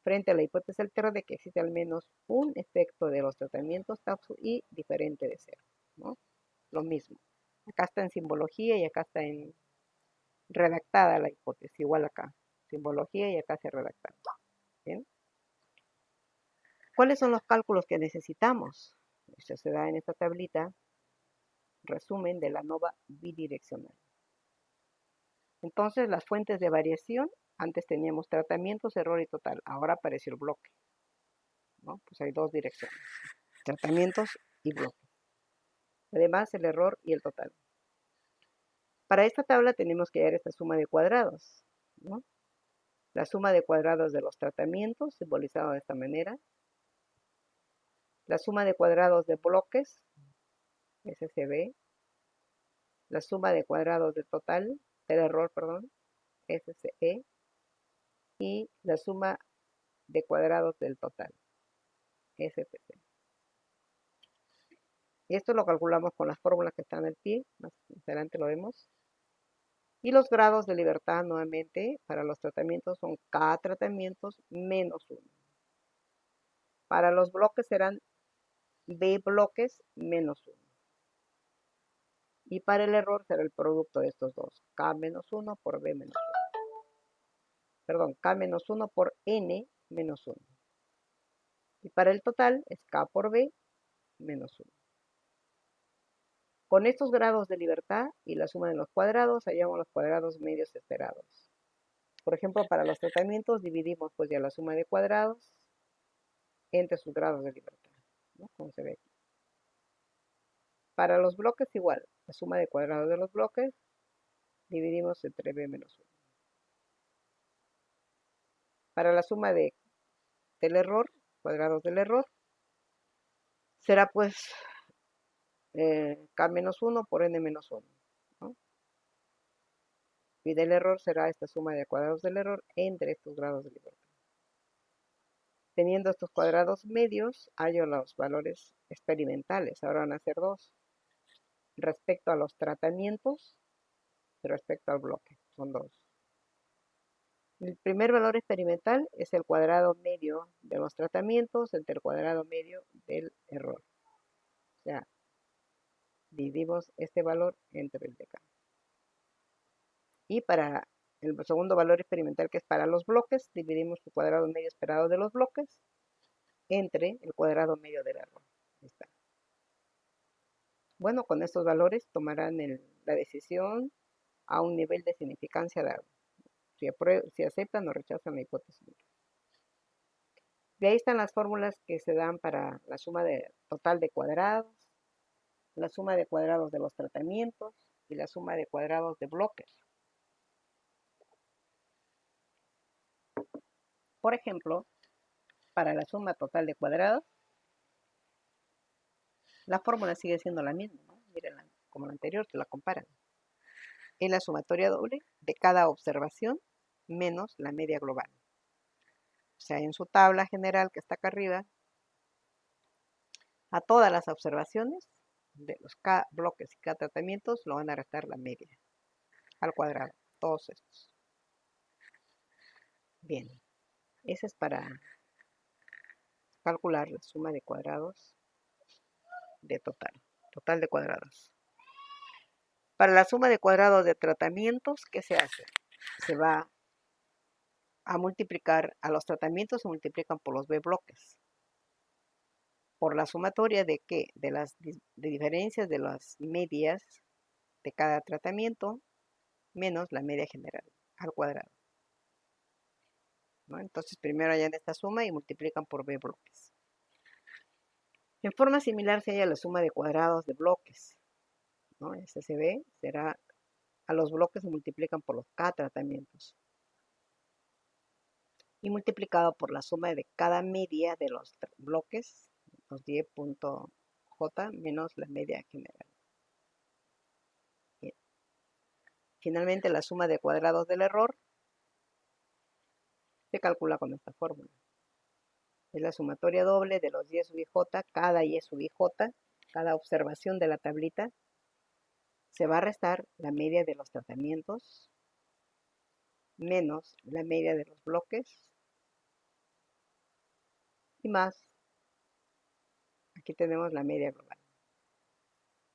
Frente a la hipótesis alterna de que existe al menos un efecto de los tratamientos tau sub i diferente de 0, ¿no? Lo mismo. Acá está en simbología y acá está en redactada la hipótesis, igual acá. Simbología y acá se redacta. ¿Bien? ¿Cuáles son los cálculos que necesitamos? Esto se da en esta tablita, resumen de la ANOVA bidireccional. Entonces, las fuentes de variación, antes teníamos tratamientos, error y total. Ahora apareció el bloque, ¿no? Pues hay dos direcciones, tratamientos y bloque. Además, el error y el total. Para esta tabla tenemos que hallar esta suma de cuadrados, ¿no? La suma de cuadrados de los tratamientos, simbolizado de esta manera. La suma de cuadrados de bloques, SCB. La suma de cuadrados del total, del error, perdón, SCE. Y la suma de cuadrados del total, STC. Y esto lo calculamos con las fórmulas que están al pie, más adelante lo vemos. Y los grados de libertad nuevamente para los tratamientos son K tratamientos menos 1. Para los bloques serán B bloques menos 1. Y para el error será el producto de estos dos, K menos 1 por B menos 1. Perdón, K menos 1 por N menos 1. Y para el total es K por B menos 1. Con estos grados de libertad y la suma de los cuadrados, hallamos los cuadrados medios esperados. Por ejemplo, para los tratamientos dividimos pues ya la suma de cuadrados entre sus grados de libertad, ¿no? Como se ve aquí. Para los bloques igual, la suma de cuadrados de los bloques dividimos entre B menos 1. Para la suma del error, cuadrados del error, será pues K menos 1 por N menos 1, ¿no? Y del error será esta suma de cuadrados del error entre estos grados de libertad. Teniendo estos cuadrados medios, hallo los valores experimentales. Ahora van a ser dos. Respecto a los tratamientos y respecto al bloque. Son dos. El primer valor experimental es el cuadrado medio de los tratamientos entre el cuadrado medio del error. O sea, dividimos este valor entre el de acá. Y para el segundo valor experimental, que es para los bloques, dividimos el cuadrado medio esperado de los bloques entre el cuadrado medio del error. Ahí está. Bueno, con estos valores tomarán la decisión a un nivel de significancia dado. Si aceptan o rechazan la hipótesis. De ahí están las fórmulas que se dan para la suma total de cuadrados, la suma de cuadrados de los tratamientos y la suma de cuadrados de bloques. Por ejemplo, para la suma total de cuadrados, la fórmula sigue siendo la misma, ¿no? Mírenla, como la anterior, se la comparan. Es la sumatoria doble de cada observación menos la media global. O sea, en su tabla general que está acá arriba, a todas las observaciones de los K bloques y K tratamientos lo van a restar la media al cuadrado, todos estos. Bien, ese es para calcular la suma de cuadrados de total de cuadrados. Para la suma de cuadrados de tratamientos, ¿qué se hace? Se va a multiplicar, a los tratamientos se multiplican por los B bloques. Por la sumatoria de qué? De diferencias de las medias de cada tratamiento menos la media general al cuadrado, ¿no? Entonces primero hallan esta suma y multiplican por B bloques. En forma similar se halla la suma de cuadrados de bloques, ¿no? SCB será, a los bloques se multiplican por los K tratamientos y multiplicado por la suma de cada media de los bloques, los 10.j menos la media general. Bien. Finalmente la suma de cuadrados del error se calcula con esta fórmula. Es la sumatoria doble de los y sub ij, cada y sub ij, cada observación de la tablita, se va a restar la media de los tratamientos menos la media de los bloques y más, aquí tenemos la media global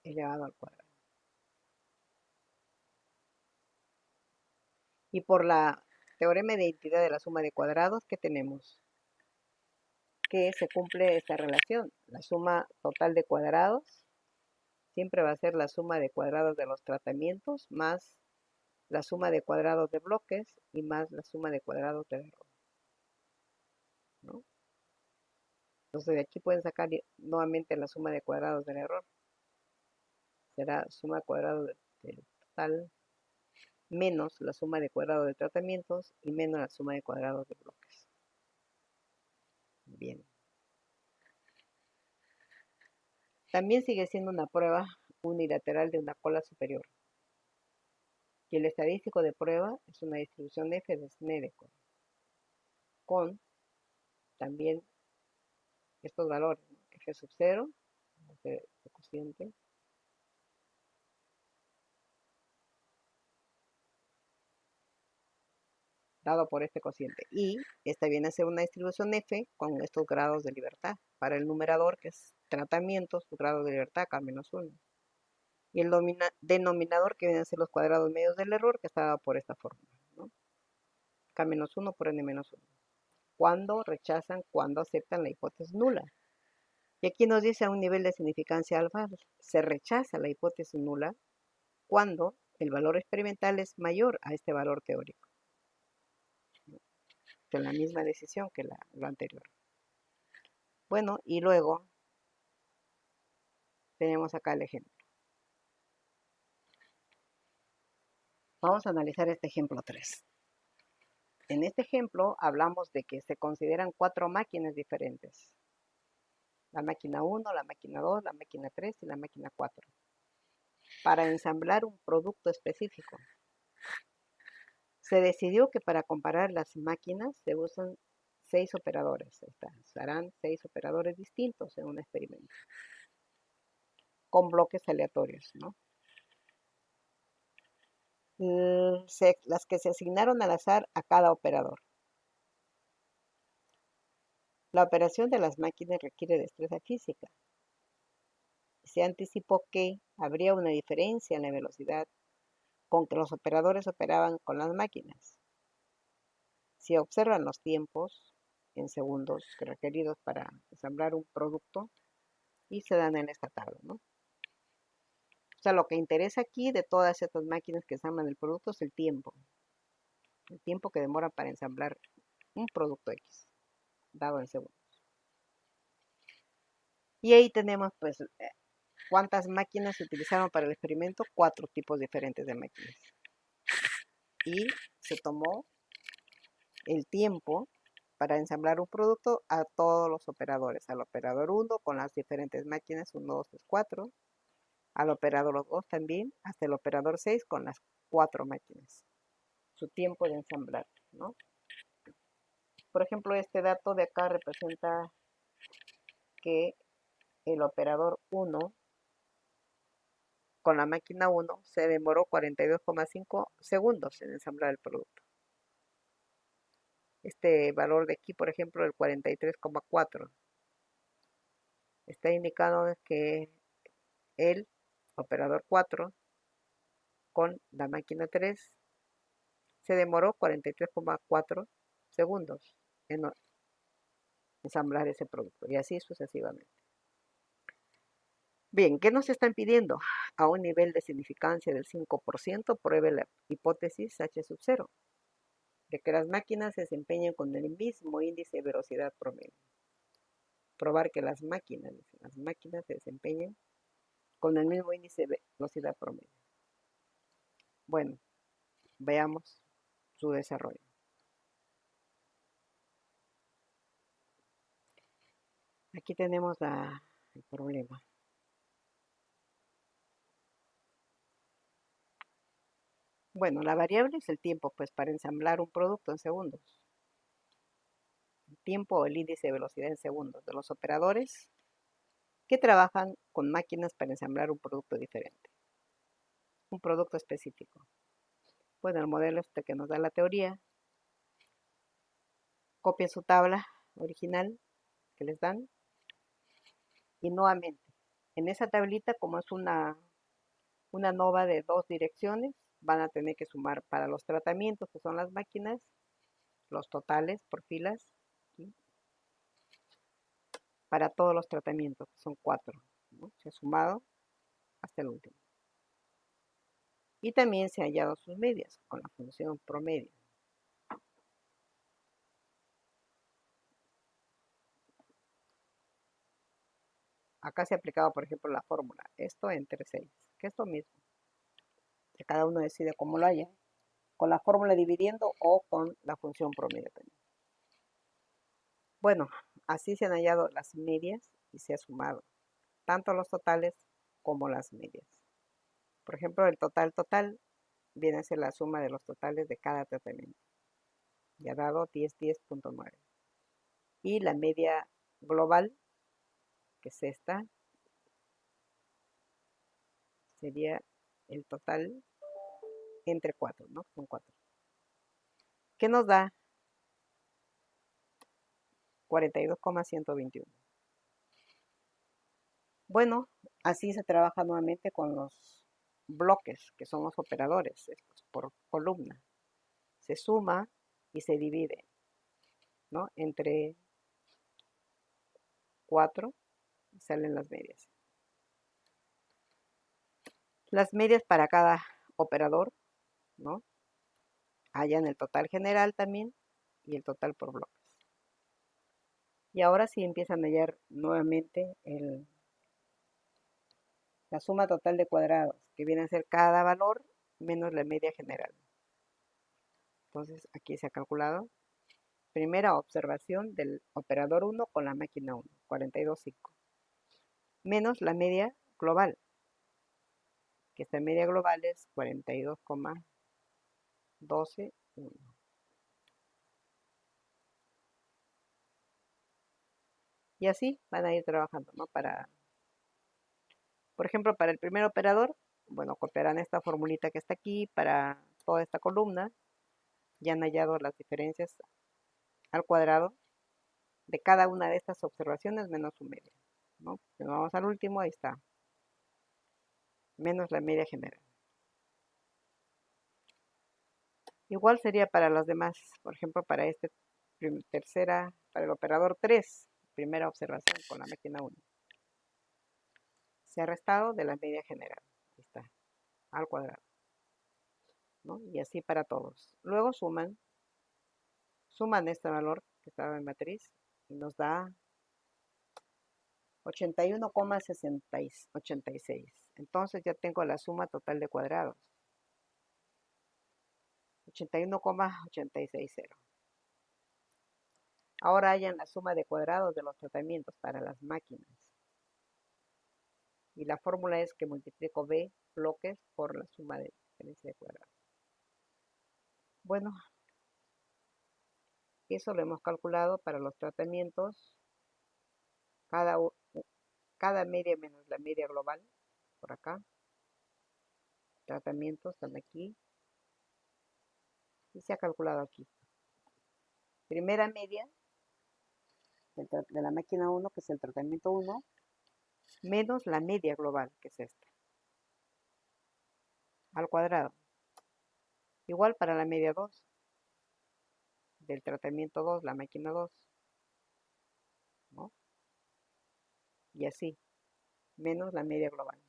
elevado al cuadrado. Y por la teorema de identidad de la suma de cuadrados, ¿qué tenemos? Que se cumple esta relación. La suma total de cuadrados siempre va a ser la suma de cuadrados de los tratamientos más la suma de cuadrados de bloques y más la suma de cuadrados del error, ¿no? Entonces de aquí pueden sacar nuevamente la suma de cuadrados del error. Será suma de cuadrados del total menos la suma de cuadrados de tratamientos y menos la suma de cuadrados de bloques. Bien. También sigue siendo una prueba unilateral de una cola superior. Y el estadístico de prueba es una distribución F de Snedeker con también estos valores, ¿no? F sub 0, F de cociente, dado por este cociente. Y esta viene a ser una distribución F con estos grados de libertad. Para el numerador, que es tratamientos, su grado de libertad K-1. Y el denominador, que viene a ser los cuadrados medios del error, que está dado por esta fórmula, ¿no? K-1 por N-1. Cuando rechazan, cuando aceptan la hipótesis nula. Y aquí nos dice a un nivel de significancia alfa, se rechaza la hipótesis nula cuando el valor experimental es mayor a este valor teórico. En la misma decisión que lo anterior. Bueno, y luego tenemos acá el ejemplo. Vamos a analizar este ejemplo 3. En este ejemplo hablamos de que se consideran 4 máquinas diferentes. La máquina 1, la máquina 2, la máquina 3 y la máquina 4. Para ensamblar un producto específico. Se decidió que para comparar las máquinas se usan 6 operadores. Se harán 6 operadores distintos en un experimento. Con bloques aleatorios, ¿no? Las que se asignaron al azar a cada operador. La operación de las máquinas requiere destreza física. Se anticipó que habría una diferencia en la velocidad con que los operadores operaban con las máquinas. Si observan los tiempos en segundos requeridos para ensamblar un producto y se dan en esta tabla, ¿no? O sea, lo que interesa aquí de todas estas máquinas que ensamblan el producto es el tiempo que demora para ensamblar un producto X, dado en segundos. Y ahí tenemos, pues, cuántas máquinas se utilizaron para el experimento, 4 tipos diferentes de máquinas. Y se tomó el tiempo para ensamblar un producto a todos los operadores, al operador 1 con las diferentes máquinas 1, 2, 3, 4, al operador 2 también, hasta el operador 6 con las 4 máquinas, su tiempo de ensamblar, ¿no? Por ejemplo, este dato de acá representa que el operador 1 con la máquina 1 se demoró 42,5 segundos en ensamblar el producto. Este valor de aquí, por ejemplo, el 43,4, está indicando que el operador 4 con la máquina 3 se demoró 43,4 segundos en ensamblar ese producto y así sucesivamente. Bien, ¿qué nos están pidiendo? A un nivel de significancia del 5%, pruebe la hipótesis H sub 0, de que las máquinas se desempeñan con el mismo índice de velocidad promedio. Probar que las máquinas se desempeñan con el mismo índice de velocidad promedio. Bueno, veamos su desarrollo. Aquí tenemos el problema. Bueno, la variable es el tiempo, pues, para ensamblar un producto en segundos. El tiempo o el índice de velocidad en segundos de los operadores que trabajan con máquinas para ensamblar un producto diferente, un producto específico. Bueno, el modelo este que nos da la teoría, copien su tabla original que les dan y nuevamente, en esa tablita, como es una nova de 2 direcciones, van a tener que sumar para los tratamientos, que son las máquinas, los totales por filas, ¿sí? Para todos los tratamientos, que son 4, ¿no? Se ha sumado hasta el último. Y también se han hallado sus medias con la función promedio. Acá se ha aplicado, por ejemplo, la fórmula, esto entre 6, que es lo mismo. Que cada uno decide cómo lo haya, con la fórmula dividiendo o con la función promedio también. Bueno, así se han hallado las medias y se ha sumado tanto los totales como las medias. Por ejemplo, el total viene a ser la suma de los totales de cada tratamiento. Y ha dado 10.9. Y la media global, que es esta, sería el total entre 4, ¿no? Son 4. ¿Qué nos da? 42,121. Bueno, así se trabaja nuevamente con los bloques, que son los operadores, estos, por columna. Se suma y se divide, ¿no? Entre 4 y salen las medias. Las medias para cada operador, ¿no? Hallan el total general también y el total por bloques. Y ahora sí empiezan a hallar nuevamente la suma total de cuadrados, que viene a ser cada valor menos la media general. Entonces aquí se ha calculado. Primera observación del operador 1 con la máquina 1, 42,5. Menos la media global, que esta media global es 42,121. Y así van a ir trabajando, ¿no? Por ejemplo, para el primer operador, bueno, copiarán esta formulita que está aquí para toda esta columna. Ya han hallado las diferencias al cuadrado de cada una de estas observaciones menos su media, ¿no? Si nos vamos al último, ahí está, menos la media general. Igual sería para las demás, por ejemplo, para para el operador 3, primera observación con la máquina 1. Se ha restado de la media general. Ahí está, al cuadrado, ¿no? Y así para todos. Luego suman este valor que estaba en matriz y nos da 81,86. Entonces ya tengo la suma total de cuadrados. 81,860. Ahora hayan la suma de cuadrados de los tratamientos para las máquinas. Y la fórmula es que multiplico B bloques por la suma de diferencia de cuadrados. Bueno, eso lo hemos calculado para los tratamientos. Cada media menos la media global, por acá. Tratamientos están aquí. Y se ha calculado aquí. Primera media de la máquina 1, que es el tratamiento 1, menos la media global, que es esta, al cuadrado. Igual para la media 2, del tratamiento 2, la máquina 2, ¿no? Y así, menos la media global.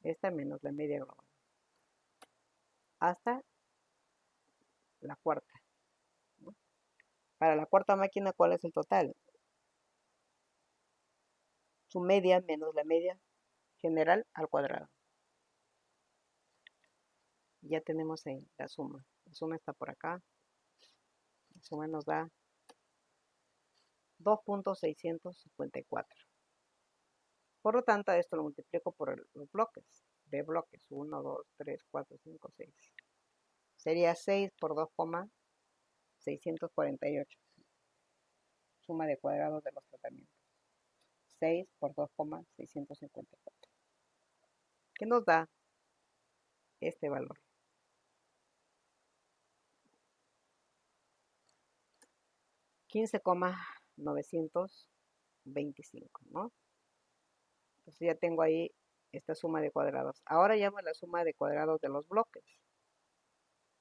Esta menos la media global. Hasta la cuarta, ¿no? Para la cuarta máquina, ¿cuál es el total? Su media menos la media general al cuadrado. Ya tenemos ahí la suma. La suma está por acá. La suma nos da 2.654. Por lo tanto, esto lo multiplico por los bloques. De bloques. 1, 2, 3, 4, 5, 6. Sería 6 por 2,648. Suma de cuadrados de los tratamientos. 6 por 2,654. ¿Qué nos da este valor? 15,925, ¿no? Entonces ya tengo ahí esta suma de cuadrados. Ahora llamo la suma de cuadrados de los bloques.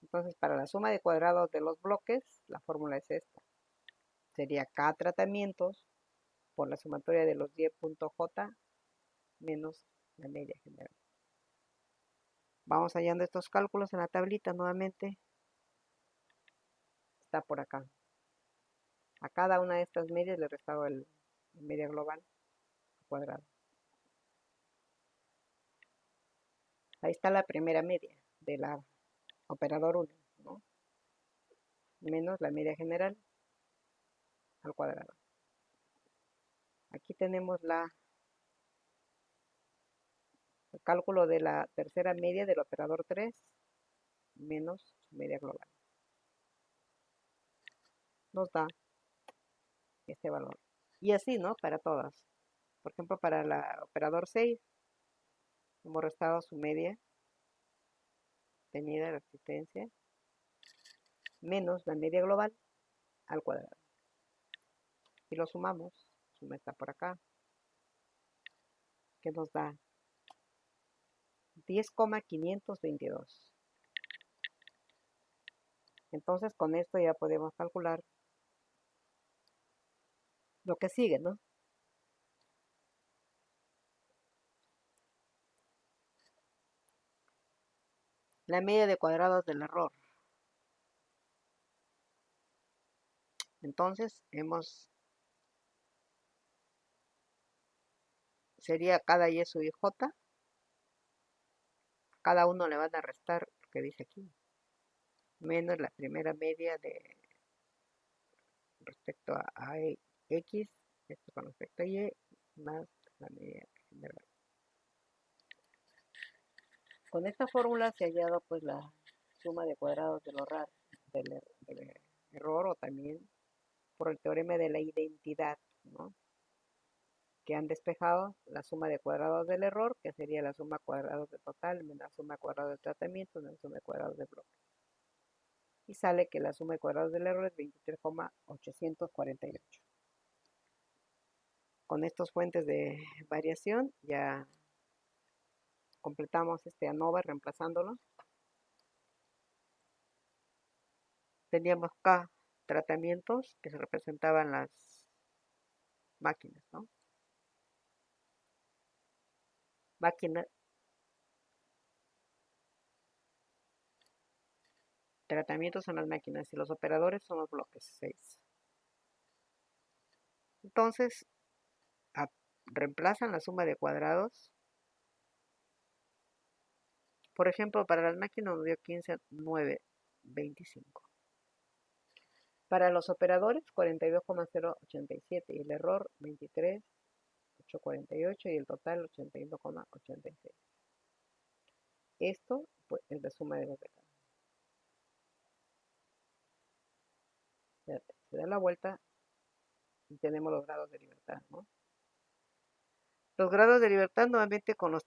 Entonces, para la suma de cuadrados de los bloques, la fórmula es esta. Sería K tratamientos por la sumatoria de los 10.J menos la media general. Vamos hallando estos cálculos en la tablita nuevamente. Está por acá. A cada una de estas medias le he restado la media global al cuadrado. Ahí está la primera media de la operador 1, ¿no? Menos la media general al cuadrado. Aquí tenemos el cálculo de la tercera media del operador 3 menos su media global. Nos da este valor. Y así, ¿no? Para todas. Por ejemplo, para el operador 6, hemos restado su media tenida de resistencia menos la media global al cuadrado. Y lo sumamos, suma está por acá, que nos da 10,522. Entonces, con esto ya podemos calcular lo que sigue, ¿no? La media de cuadrados del error. Entonces, sería cada Y sub i J. Cada uno le van a restar lo que dice aquí. Menos la primera media respecto a X, esto con respecto a Y, más la media general. Con esta fórmula se ha hallado pues la suma de cuadrados del error, o también por el teorema de la identidad, ¿no? Que han despejado la suma de cuadrados del error, que sería la suma de cuadrados de total menos la suma de cuadrados de tratamiento menos la suma de cuadrados de bloque. Y sale que la suma de cuadrados del error es 23,848. Con estas fuentes de variación ya completamos este ANOVA reemplazándolo. Teníamos acá tratamientos que se representaban las máquinas, ¿no? Máquina, tratamientos son las máquinas y los operadores son los bloques 6. Entonces, reemplazan la suma de cuadrados. Por ejemplo, para las máquinas nos dio 15, 9, 25. Para los operadores, 42,087 y el error 23,848 y el total 81,86. Esto pues, es la suma de los detalles. Se da la vuelta y tenemos los grados de libertad, ¿no? Los grados de libertad nuevamente con los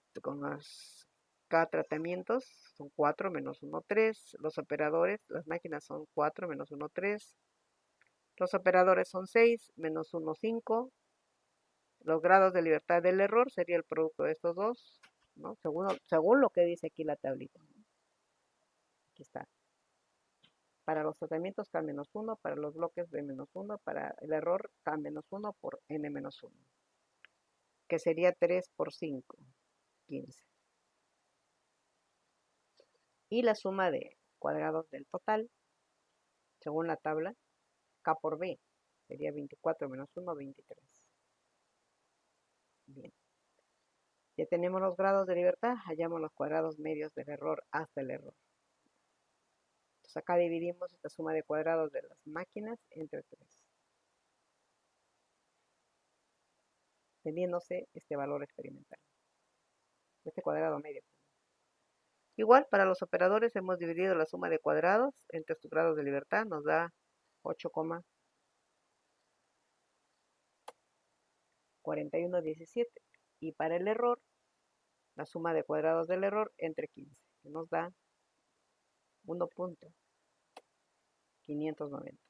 cada tratamientos son 4 menos 1, 3. Los operadores, las máquinas son 4 menos 1, 3. Los operadores son 6 menos 1, 5. Los grados de libertad del error sería el producto de estos dos, ¿no? Según lo que dice aquí la tablita, ¿no? Aquí está. Para los tratamientos K-1, para los bloques B-1, para el error K-1 por N-1, que sería 3 por 5, 15. Y la suma de cuadrados del total, según la tabla, K por B, sería 24 menos 1, 23. Bien. Ya tenemos los grados de libertad, hallamos los cuadrados medios del error hasta el error. Entonces acá dividimos esta suma de cuadrados de las máquinas entre 3. Teniéndose este valor experimental. Este cuadrado medio. Igual, para los operadores hemos dividido la suma de cuadrados entre sus grados de libertad, nos da 8,4117. Y para el error, la suma de cuadrados del error entre 15, que nos da 1,590.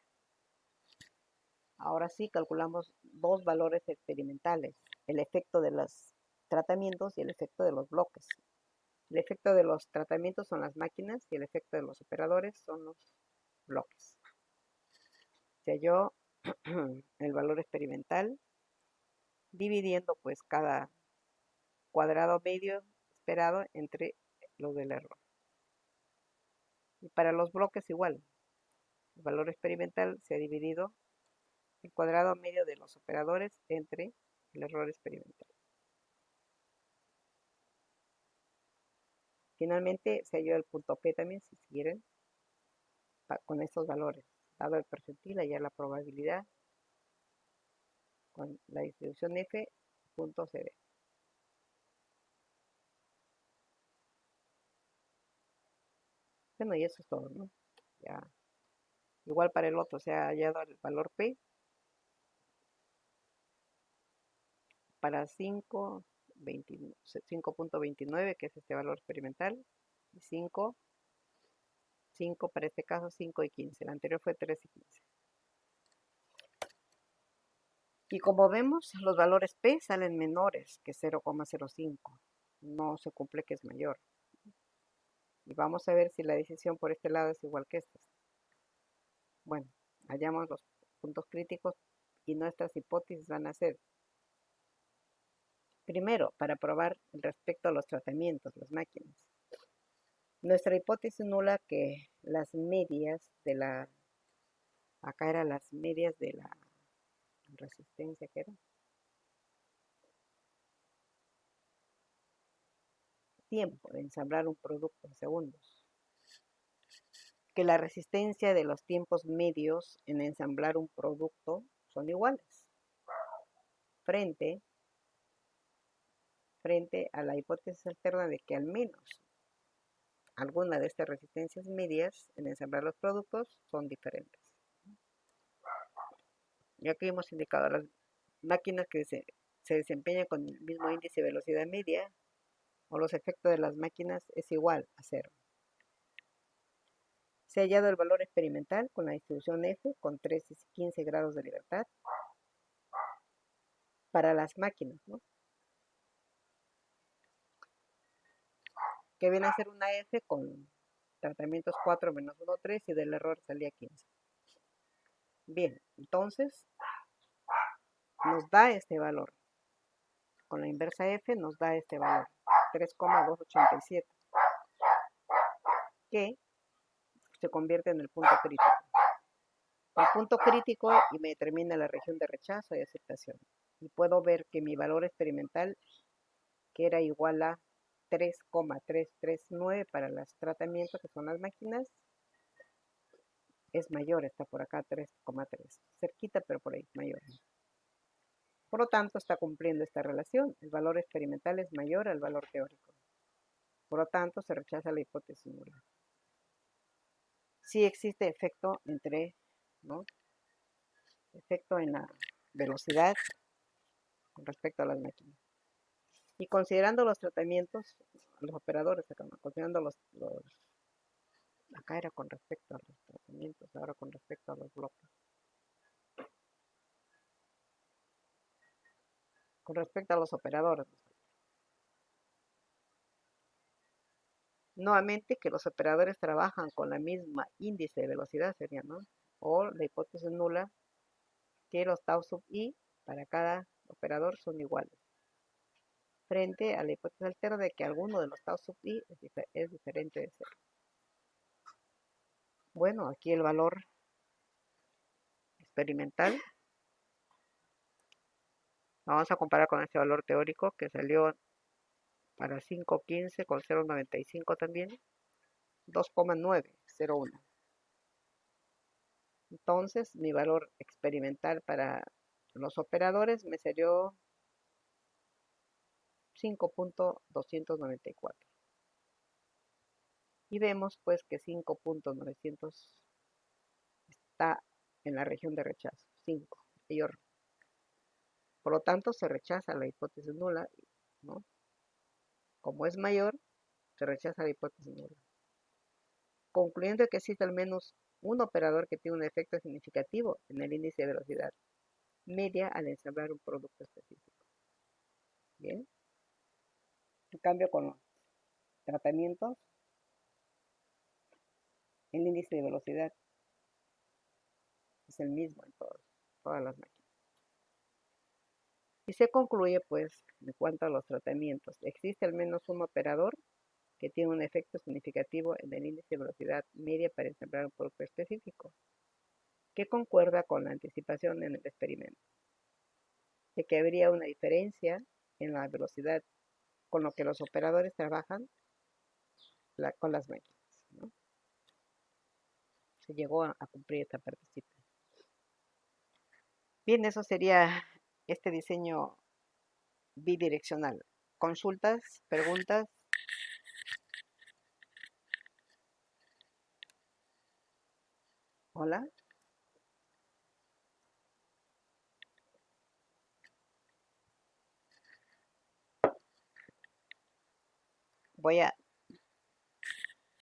Ahora sí, calculamos dos valores experimentales, el efecto de los tratamientos y el efecto de los bloques. El efecto de los tratamientos son las máquinas y el efecto de los operadores son los bloques. Se halló el valor experimental dividiendo pues cada cuadrado medio esperado entre los del error. Y para los bloques igual. El valor experimental se ha dividido el cuadrado medio de los operadores entre el error experimental. Finalmente se halló el punto P también, si quieren, con estos valores. Dado el percentil, hallar la probabilidad con la distribución F, punto CD. Bueno, y eso es todo, ¿no? Ya. Igual para el otro se ha hallado el valor P para 5.29, que es este valor experimental, y 5 para este caso, 5 y 15. El anterior fue 3 y 15. Y como vemos, los valores P salen menores que 0,05. No se cumple que es mayor. Y vamos a ver si la decisión por este lado es igual que esta. Bueno, hallamos los puntos críticos y nuestras hipótesis van a ser: primero, para probar respecto a los tratamientos, las máquinas. Nuestra hipótesis nula que las medias de la... Acá eran las medias de la resistencia, ¿qué era? Tiempo de ensamblar un producto en segundos. Que la resistencia de los tiempos medios en ensamblar un producto son iguales. Frente a la hipótesis alterna de que al menos alguna de estas resistencias medias en ensamblar los productos son diferentes. Y aquí hemos indicado las máquinas que se desempeñan con el mismo índice de velocidad media o los efectos de las máquinas es igual a 0. Se ha hallado el valor experimental con la distribución F con 3 y 15 grados de libertad. para las máquinas, ¿no? Que viene a ser una F con tratamientos 4 menos 1, 3 y del error salía 15. Bien, entonces nos da este valor. Con la inversa F nos da este valor, 3,287, que se convierte en el punto crítico. El punto crítico y me determina la región de rechazo y aceptación. Y puedo ver que mi valor experimental, que era igual a 3,339 para los tratamientos, que son las máquinas, es mayor, está por acá 3,3. Cerquita, pero por ahí, mayor. Por lo tanto, está cumpliendo esta relación. El valor experimental es mayor al valor teórico. Por lo tanto, se rechaza la hipótesis nula. Sí existe efecto entre, ¿no? Efecto en la velocidad con respecto a las máquinas. Y considerando los tratamientos, los operadores, acá, ¿no? Considerando acá era con respecto a los tratamientos, ahora con respecto a los bloques. Con respecto a los operadores. Nuevamente que los operadores trabajan con la misma índice de velocidad sería, ¿no? O la hipótesis nula que los tau sub i para cada operador son iguales. Frente a la hipótesis alterna de que alguno de los tau sub i es diferente de cero. Bueno, aquí el valor experimental. Vamos a comparar con este valor teórico que salió para 5,15 con 0,95 también. 2,901. Entonces, mi valor experimental para los operadores me salió 5,294. Y vemos pues que 5,900 está en la región de rechazo, 5, mayor. Por lo tanto, se rechaza la hipótesis nula, ¿no? Como es mayor, se rechaza la hipótesis nula. Concluyendo que existe al menos un operador que tiene un efecto significativo en el índice de velocidad media al ensamblar un producto específico. Bien. En cambio, con los tratamientos, el índice de velocidad es el mismo en todas las máquinas. Y se concluye, pues, en cuanto a los tratamientos, existe al menos un operador que tiene un efecto significativo en el índice de velocidad media para ensamblar un producto específico, que concuerda con la anticipación en el experimento, de que habría una diferencia en la velocidad con lo que los operadores trabajan con las máquinas, ¿no? Se llegó a cumplir esta partecita. Bien, eso sería este diseño bidireccional. Consultas, preguntas. Hola. Voy a